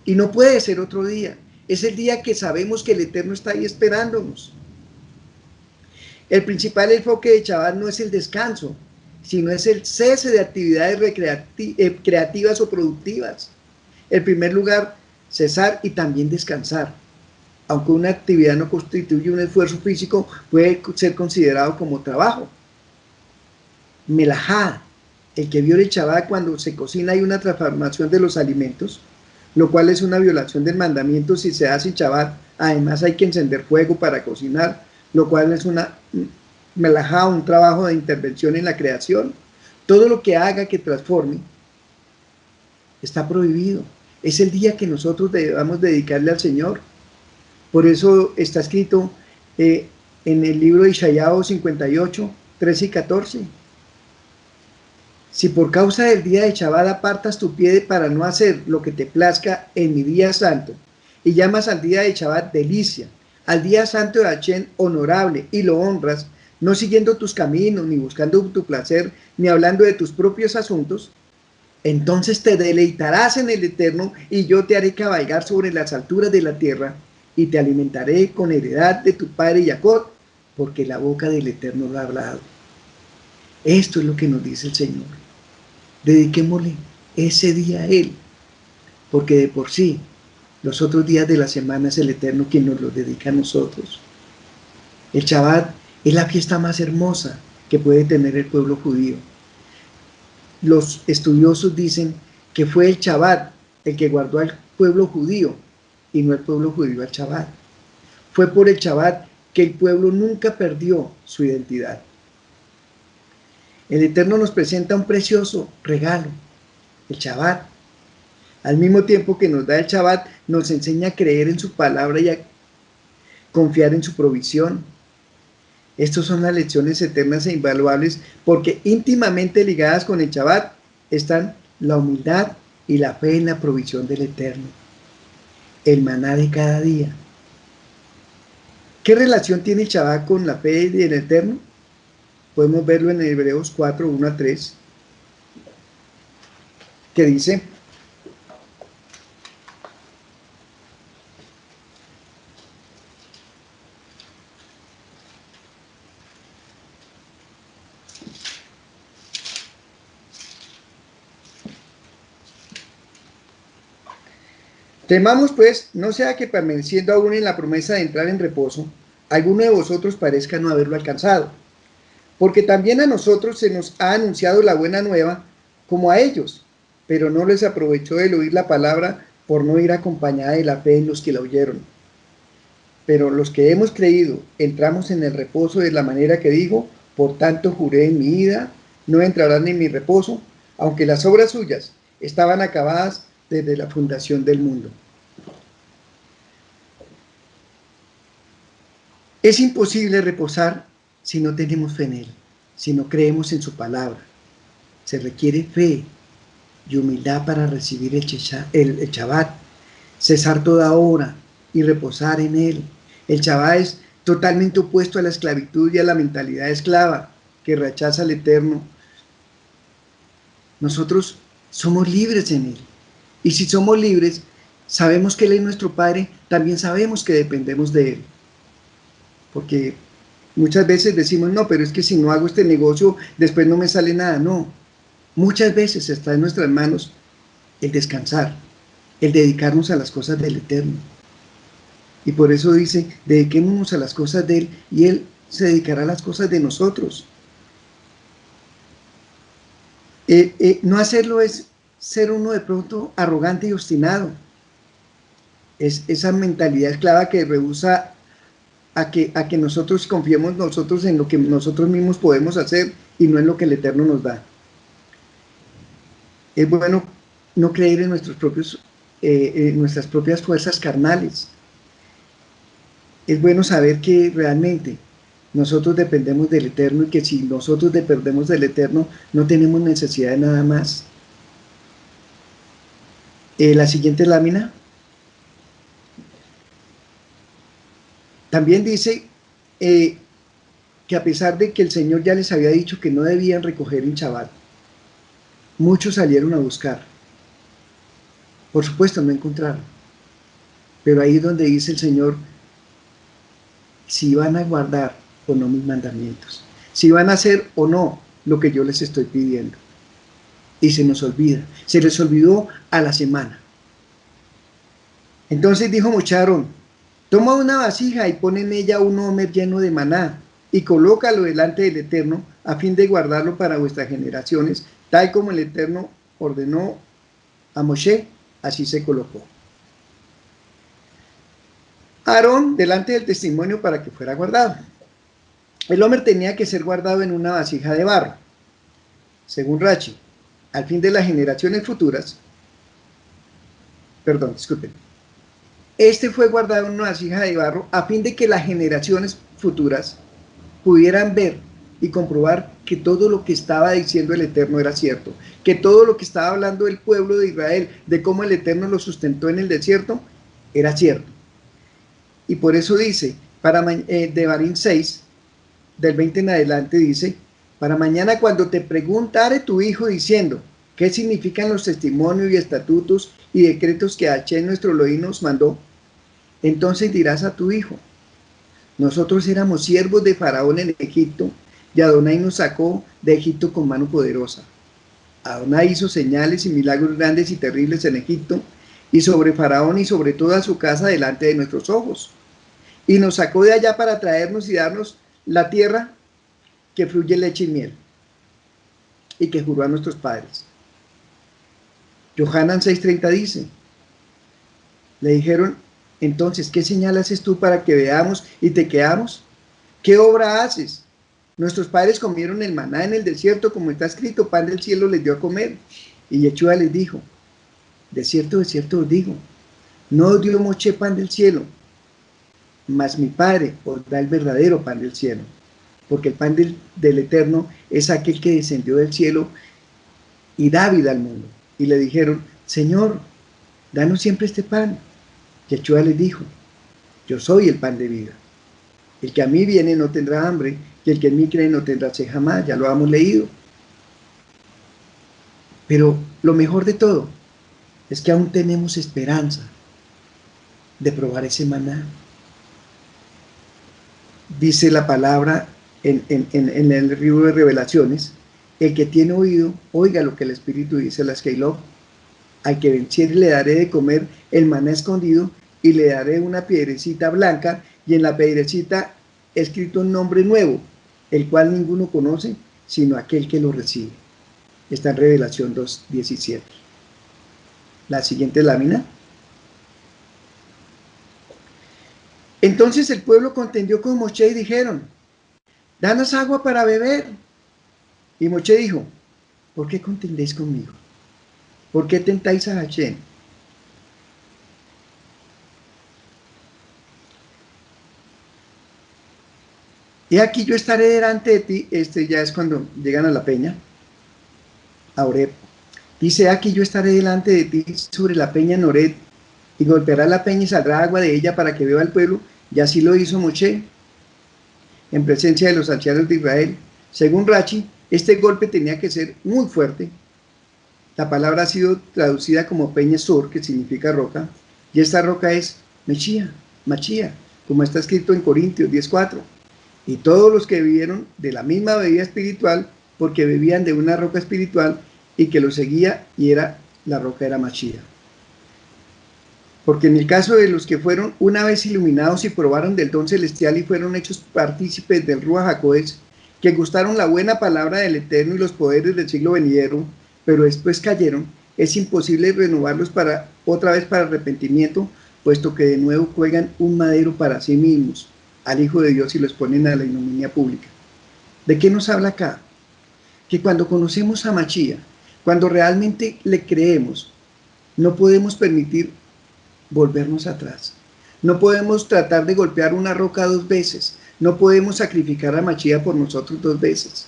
Y no puede ser otro día. Es el día que sabemos que el Eterno está ahí esperándonos. El principal enfoque de Shabbat no es el descanso, sino es el cese de actividades creativas o productivas. En primer lugar, cesar y también descansar. Aunque una actividad no constituye un esfuerzo físico, puede ser considerado como trabajo. Melajá, el que viola el Shabbat, cuando se cocina hay una transformación de los alimentos, lo cual es una violación del mandamiento si se hace en Shabbat. Además hay que encender fuego para cocinar, lo cual es una melajá, un trabajo de intervención en la creación. Todo lo que haga que transforme está prohibido. Es el día que nosotros debamos dedicarle al Señor. Por eso está escrito en el libro de Isaías 58, 13 y 14. Si por causa del día de Shabbat apartas tu pie para no hacer lo que te plazca en mi día santo, y llamas al día de Shabbat delicia, al día santo de Hashem honorable, y lo honras, no siguiendo tus caminos, ni buscando tu placer, ni hablando de tus propios asuntos, entonces te deleitarás en el Eterno, y yo te haré cabalgar sobre las alturas de la tierra, y te alimentaré con heredad de tu padre Jacob, porque la boca del Eterno lo ha hablado. Esto es lo que nos dice el Señor. Dediquémosle ese día a Él, porque de por sí, los otros días de la semana es el Eterno quien nos los dedica a nosotros. El Shabbat es la fiesta más hermosa que puede tener el pueblo judío. Los estudiosos dicen que fue el Shabbat el que guardó al pueblo judío y no el pueblo judío al Shabbat. Fue por el Shabbat que el pueblo nunca perdió su identidad. El Eterno nos presenta un precioso regalo, el Shabbat. Al mismo tiempo que nos da el Shabbat, nos enseña a creer en su palabra y a confiar en su provisión. Estas son las lecciones eternas e invaluables, porque íntimamente ligadas con el Shabbat están la humildad y la fe en la provisión del Eterno, el maná de cada día. ¿Qué relación tiene el Shabbat con la fe y el Eterno? Podemos verlo en Hebreos 4, 1 a 3, que dice: Temamos pues, no sea que permaneciendo aún en la promesa de entrar en reposo, alguno de vosotros parezca no haberlo alcanzado. Porque también a nosotros se nos ha anunciado la buena nueva, como a ellos, pero no les aprovechó el oír la palabra por no ir acompañada de la fe en los que la oyeron. Pero los que hemos creído entramos en el reposo de la manera que digo, por tanto juré en mi ida, no entrarán en mi reposo, aunque las obras suyas estaban acabadas desde la fundación del mundo. Es imposible reposar si no tenemos fe en Él, si no creemos en su palabra. Se requiere fe y humildad para recibir el Shabbat, cesar toda obra y reposar en Él. El Shabbat es totalmente opuesto a la esclavitud y a la mentalidad esclava que rechaza al Eterno. Nosotros somos libres en Él. Y si somos libres, sabemos que Él es nuestro Padre, también sabemos que dependemos de Él. Porque muchas veces decimos, no, pero es que si no hago este negocio, después no me sale nada. No, muchas veces está en nuestras manos el descansar, el dedicarnos a las cosas del Eterno. Y por eso dice, dediquémonos a las cosas de Él y Él se dedicará a las cosas de nosotros. No hacerlo es ser uno de pronto arrogante y obstinado. Es esa mentalidad esclava que rehúsa a que nosotros confiemos nosotros en lo que nosotros mismos podemos hacer y no en lo que el Eterno nos da. Es bueno no creer en nuestras propias fuerzas carnales. Es bueno saber que realmente nosotros dependemos del Eterno y que si nosotros dependemos del Eterno no tenemos necesidad de nada más. La siguiente lámina. También dice que a pesar de que el Señor ya les había dicho que no debían recoger en Shabbat, muchos salieron a buscar. Por supuesto, no encontraron. Pero ahí es donde dice el Señor, si van a guardar o no mis mandamientos, si van a hacer o no lo que yo les estoy pidiendo. Y se nos olvida, se les olvidó a la semana. Entonces dijo Moshe a Aarón, toma una vasija y pon en ella un homer lleno de maná y colócalo delante del Eterno a fin de guardarlo para vuestras generaciones, tal como el Eterno ordenó a Moshe, así se colocó. Aarón delante del testimonio para que fuera guardado. El homer tenía que ser guardado en una vasija de barro, según Rashi, al fin de las generaciones futuras. Perdón, disculpen. Este fue guardado en una vasija de barro a fin de que las generaciones futuras pudieran ver y comprobar que todo lo que estaba diciendo el Eterno era cierto, que todo lo que estaba hablando el pueblo de Israel, de cómo el Eterno lo sustentó en el desierto, era cierto. Y por eso dice, Devarim 6, del 20 en adelante dice, para mañana cuando te preguntare tu hijo diciendo, ¿qué significan los testimonios y estatutos y decretos que Hashem nuestro Elohim nos mandó? Entonces dirás a tu hijo, nosotros éramos siervos de Faraón en Egipto, y Adonai nos sacó de Egipto con mano poderosa. Adonai hizo señales y milagros grandes y terribles en Egipto, y sobre Faraón y sobre toda su casa delante de nuestros ojos. Y nos sacó de allá para traernos y darnos la tierra que fluye leche y miel, y que juró a nuestros padres. Yohanan 6:30 dice, le dijeron, entonces, ¿qué señal haces tú para que veamos y te quedamos? ¿Qué obra haces? Nuestros padres comieron el maná en el desierto, como está escrito, pan del cielo les dio a comer. Y Yeshua les dijo, de cierto os digo, no os dio Moshe pan del cielo, mas mi Padre os da el verdadero pan del cielo, porque el pan del Eterno es aquel que descendió del cielo y da vida al mundo. Y le dijeron, Señor, danos siempre este pan. Yeshua les dijo, yo soy el pan de vida. El que a mí viene no tendrá hambre, y el que en mí cree no tendrá sed jamás. Ya lo hemos leído. Pero lo mejor de todo es que aún tenemos esperanza de probar ese maná. Dice la palabra en el libro de Revelaciones, el que tiene oído, oiga lo que el Espíritu dice a las Keilot. Al que venciere le daré de comer el maná escondido y le daré una piedrecita blanca y en la piedrecita escrito un nombre nuevo, el cual ninguno conoce sino aquel que lo recibe. Está en Revelación 2:17. La siguiente lámina. Entonces el pueblo contendió con Moshe y dijeron: danos agua para beber. Y Moshe dijo: ¿por qué contendéis conmigo? ¿Por qué tentáis a Hashem? Y aquí yo estaré delante de ti. Este ya es cuando llegan a la peña, a Oreb. Dice: aquí yo estaré delante de ti sobre la peña en Oreb, y golpeará la peña y saldrá agua de ella para que beba el pueblo. Y así lo hizo Moshe en presencia de los ancianos de Israel. Según Rachi, este golpe tenía que ser muy fuerte. La palabra ha sido traducida como peña sur, que significa roca, y esta roca es Machía, como está escrito en Corintios 10:4. Y todos los que bebieron de la misma bebida espiritual, porque bebían de una roca espiritual y que lo seguía, y la roca era Machía. Porque en el caso de los que fueron una vez iluminados y probaron del don celestial y fueron hechos partícipes del Ruach HaKodesh, que gustaron la buena palabra del Eterno y los poderes del siglo venidero, pero después cayeron, es imposible renovarlos otra vez para arrepentimiento, puesto que de nuevo juegan un madero para sí mismos al Hijo de Dios y los ponen a la ignominia pública. ¿De qué nos habla acá? Que cuando conocemos a Machía, cuando realmente le creemos, no podemos permitir volvernos atrás. No podemos tratar de golpear una roca 2 veces. No podemos sacrificar a Machía por nosotros 2 veces.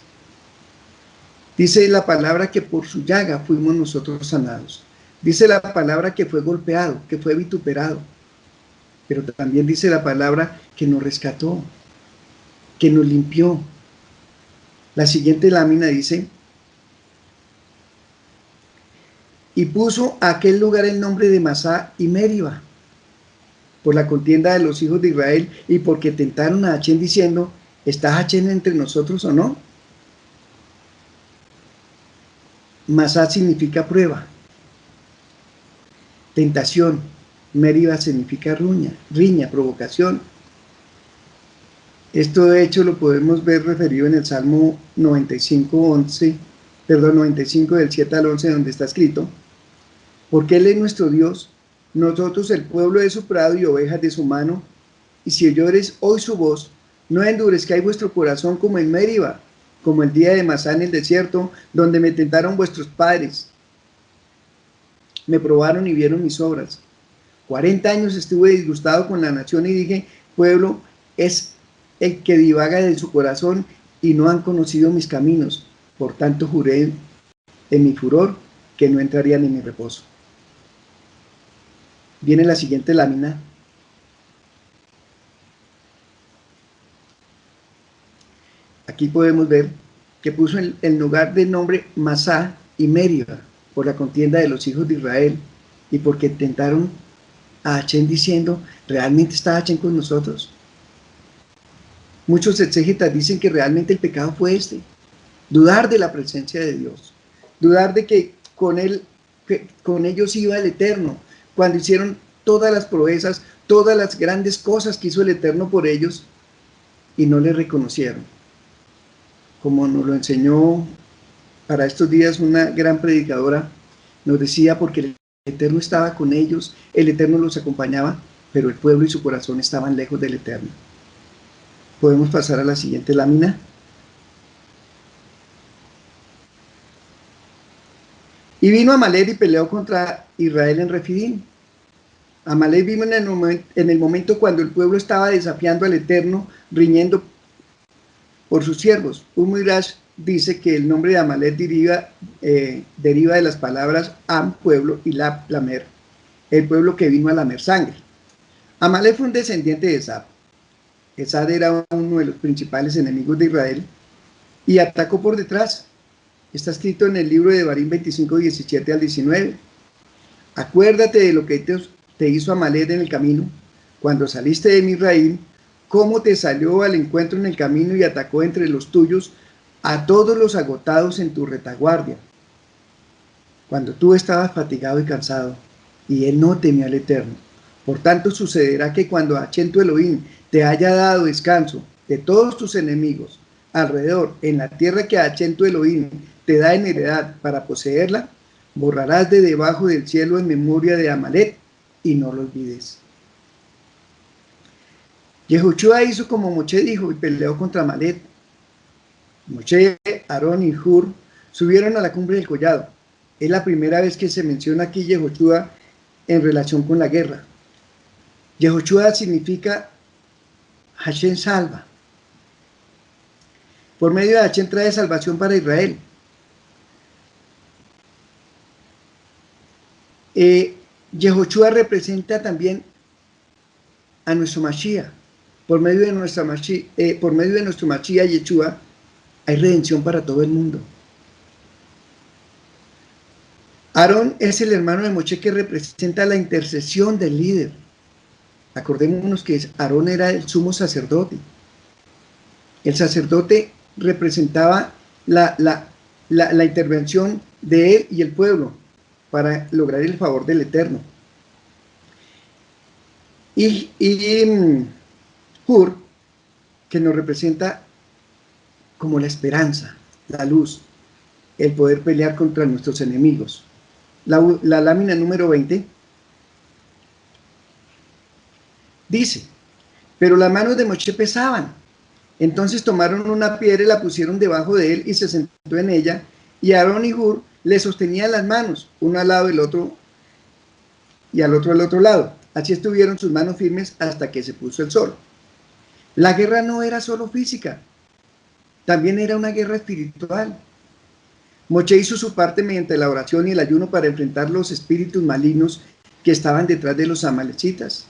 Dice la palabra que por su llaga fuimos nosotros sanados. Dice la palabra que fue golpeado, que fue vituperado. Pero también dice la palabra que nos rescató, que nos limpió. La siguiente lámina dice: y puso a aquel lugar el nombre de Masá y Meriba, por la contienda de los hijos de Israel y porque tentaron a Hashem diciendo: ¿está Hashem entre nosotros o no? Masá significa prueba, tentación. Meriba significa riña, provocación. Esto de hecho lo podemos ver referido en el Salmo 95 del 7 al 11, donde está escrito: porque Él es nuestro Dios, nosotros el pueblo de su prado y ovejas de su mano, y si oyereis hoy su voz, no endurezcáis vuestro corazón como en Meriba, como el día de Masá en el desierto, donde me tentaron vuestros padres. Me probaron y vieron mis obras. 40 años estuve disgustado con la nación y dije: pueblo es el que divaga de su corazón y no han conocido mis caminos. Por tanto juré en mi furor que no entrarían en mi reposo. Viene la siguiente lámina. Aquí podemos ver que puso el lugar del nombre Masá y Meriba por la contienda de los hijos de Israel y porque tentaron a Hashem diciendo: ¿realmente está Hashem con nosotros? Muchos exégetas dicen que realmente el pecado fue dudar de la presencia de Dios, dudar de que con ellos iba el Eterno, cuando hicieron todas las proezas, todas las grandes cosas que hizo el Eterno por ellos y no le reconocieron. Como nos lo enseñó para estos días una gran predicadora, nos decía: porque el Eterno estaba con ellos, el Eterno los acompañaba, pero el pueblo y su corazón estaban lejos del Eterno. Podemos pasar a la siguiente lámina. Y vino Amalek y peleó contra Israel en Refidim. Amalek vino en el momento cuando el pueblo estaba desafiando al Eterno, riñendo por sus siervos. Un Midrash dice que el nombre de Amalek deriva de las palabras Am, pueblo, y Lab, lamer, el pueblo que vino a lamer sangre. Amalek fue un descendiente de Esab. Esab era uno de los principales enemigos de Israel y atacó por detrás. Está escrito en el libro de Devarim 25, 17 al 19. Acuérdate de lo que te hizo Amalek en el camino, cuando saliste de Misraim, cómo te salió al encuentro en el camino y atacó entre los tuyos a todos los agotados en tu retaguardia. cuando tú estabas fatigado y cansado, y él no temía al Eterno. Por tanto, sucederá que cuando Hachén tu Elohim te haya dado descanso de todos tus enemigos alrededor, en la tierra que Hachén tu Elohim te da en heredad para poseerla, borrarás de debajo del cielo en memoria de Amalek y no lo olvides. Yehoshua hizo como Moshe dijo y peleó contra Amalek. Moshe, Aarón y Hur subieron a la cumbre del collado. Es la primera vez que se menciona aquí Yehoshua en relación con la guerra. Yehoshua significa Hashem salva. Por medio de Hashem trae salvación para Israel. Yehoshua representa también a nuestro Mashiach. Por medio de nuestro Mashiach Yeshua hay redención para todo el mundo. Aarón es el hermano de Moshe que representa la intercesión del líder. Acordémonos que Aarón era el sumo sacerdote. El sacerdote representaba la intervención de él y el pueblo para lograr el favor del Eterno. Y Hur, que nos representa como la esperanza, la luz, el poder pelear contra nuestros enemigos. La lámina número 20 dice: pero las manos de Moshe pesaban. Entonces tomaron una piedra y la pusieron debajo de él y se sentó en ella, y Aarón y Hur le sostenían las manos, uno al lado del otro y al otro lado. Así estuvieron sus manos firmes hasta que se puso el sol. La guerra no era solo física, también era una guerra espiritual. Moshe hizo su parte mediante la oración y el ayuno para enfrentar los espíritus malignos que estaban detrás de los amalecitas.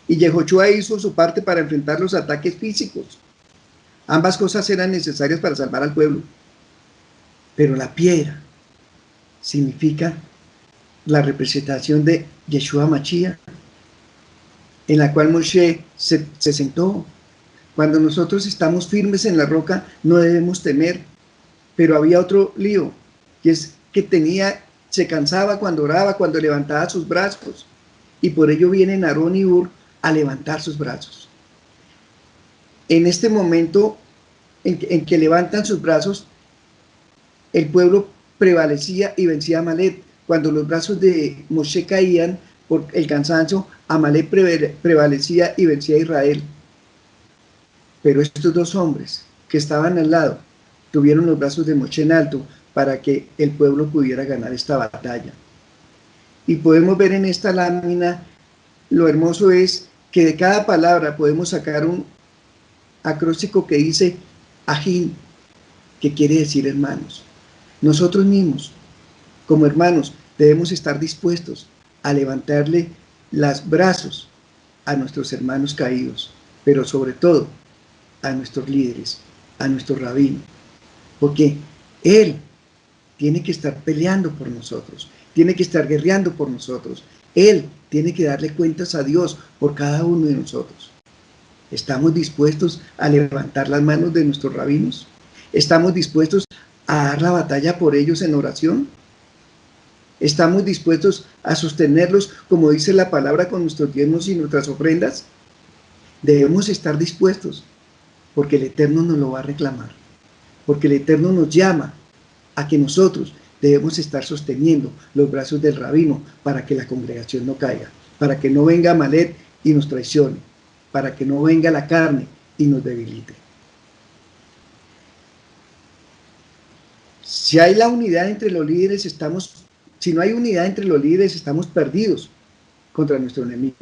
Y Yehoshua hizo su parte para enfrentar los ataques físicos. Ambas cosas eran necesarias para salvar al pueblo. Pero la piedra significa la representación de Yeshua Mashiach, en la cual Moshe se sentó. Cuando nosotros estamos firmes en la roca, no debemos temer. Pero había otro lío, y es que se cansaba cuando oraba, cuando levantaba sus brazos, y por ello vienen Aarón y Hur a levantar sus brazos. En este momento en que levantan sus brazos, el pueblo prevalecía y vencía a Amalek. Cuando los brazos de Moshe caían por el cansancio, Amalek prevalecía y vencía a Israel. Pero estos dos hombres que estaban al lado tuvieron los brazos de Moshe en alto para que el pueblo pudiera ganar esta batalla. Y podemos ver en esta lámina, lo hermoso es que de cada palabra podemos sacar un acróstico que dice Ajín, que quiere decir hermanos. Nosotros mismos, como hermanos, debemos estar dispuestos a levantarle los brazos a nuestros hermanos caídos, pero sobre todo a nuestros líderes, a nuestro rabino, porque él tiene que estar peleando por nosotros, tiene que estar guerreando por nosotros, él tiene que darle cuentas a Dios por cada uno de nosotros. ¿Estamos dispuestos a levantar las manos de nuestros rabinos? ¿Estamos dispuestos a dar la batalla por ellos en oración? ¿Estamos dispuestos a sostenerlos, como dice la palabra, con nuestros diezmos y nuestras ofrendas? Debemos estar dispuestos, porque el Eterno nos lo va a reclamar, porque el Eterno nos llama a que nosotros debemos estar sosteniendo los brazos del rabino para que la congregación no caiga, para que no venga Amalek y nos traicione, para que no venga la carne y nos debilite. Si no hay unidad entre los líderes, estamos perdidos contra nuestro enemigo.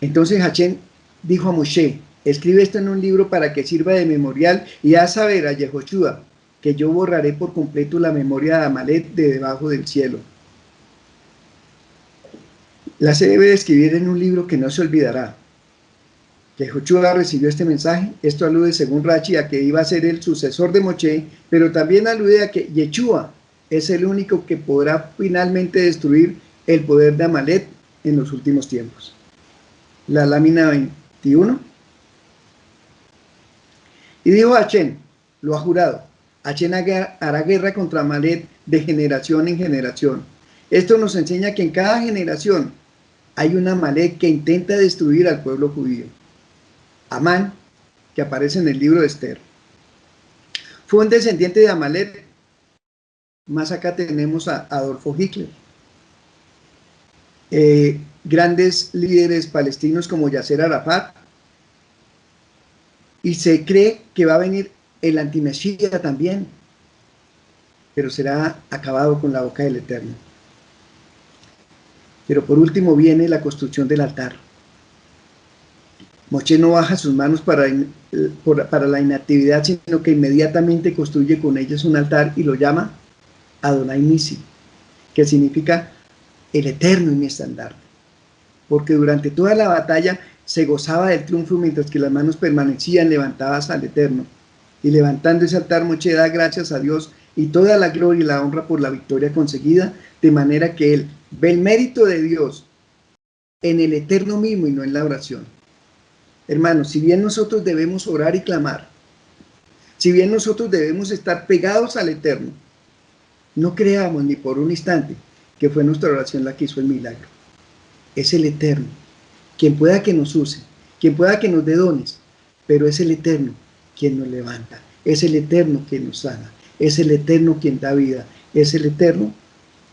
Entonces Hashem dijo a Moshe: escribe esto en un libro para que sirva de memorial y haz saber a Yehoshua que yo borraré por completo la memoria de Amalek de debajo del cielo. Se debe de escribir en un libro que no se olvidará. Yehoshua recibió este mensaje. Esto alude, según Rashi, a que iba a ser el sucesor de Moshe, pero también alude a que Yeshua es el único que podrá finalmente destruir el poder de Amalek en los últimos tiempos. La lámina 21. Y dijo Hashem, lo ha jurado, Hashem hará guerra contra Amalek de generación en generación. Esto nos enseña que en cada generación hay un Amalek que intenta destruir al pueblo judío. Amán, que aparece en el libro de Esther, fue un descendiente de Amalek. Más acá tenemos a Adolfo Hitler. Grandes líderes palestinos como Yasser Arafat, y se cree que va a venir el antimesías también, pero será acabado con la boca del Eterno. Pero por último viene la construcción del altar. Moshe no baja sus manos para la inactividad, sino que inmediatamente construye con ellos un altar y lo llama Adonai Nisi, que significa el Eterno en mi estandarte. Porque durante toda la batalla se gozaba del triunfo mientras que las manos permanecían levantadas al Eterno. Y levantando ese altar, Moshe da gracias a Dios y toda la gloria y la honra por la victoria conseguida, de manera que él ve el mérito de Dios en el Eterno mismo y no en la oración. Hermanos, si bien nosotros debemos orar y clamar, si bien nosotros debemos estar pegados al Eterno, no creamos ni por un instante que fue nuestra oración la que hizo el milagro. Es el Eterno, quien pueda que nos use, quien pueda que nos dé dones, pero es el Eterno quien nos levanta, es el Eterno quien nos sana, es el Eterno quien da vida, es el Eterno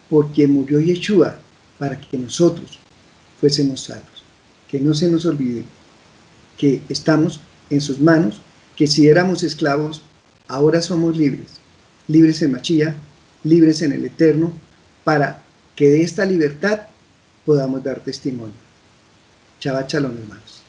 por quien murió Yeshua para que nosotros fuésemos salvos. Que no se nos olvide que estamos en sus manos, que si éramos esclavos, ahora somos libres, libres en Mashiach, libres en el Eterno, para que de esta libertad podamos dar testimonio. Shabbat Shalom, hermanos.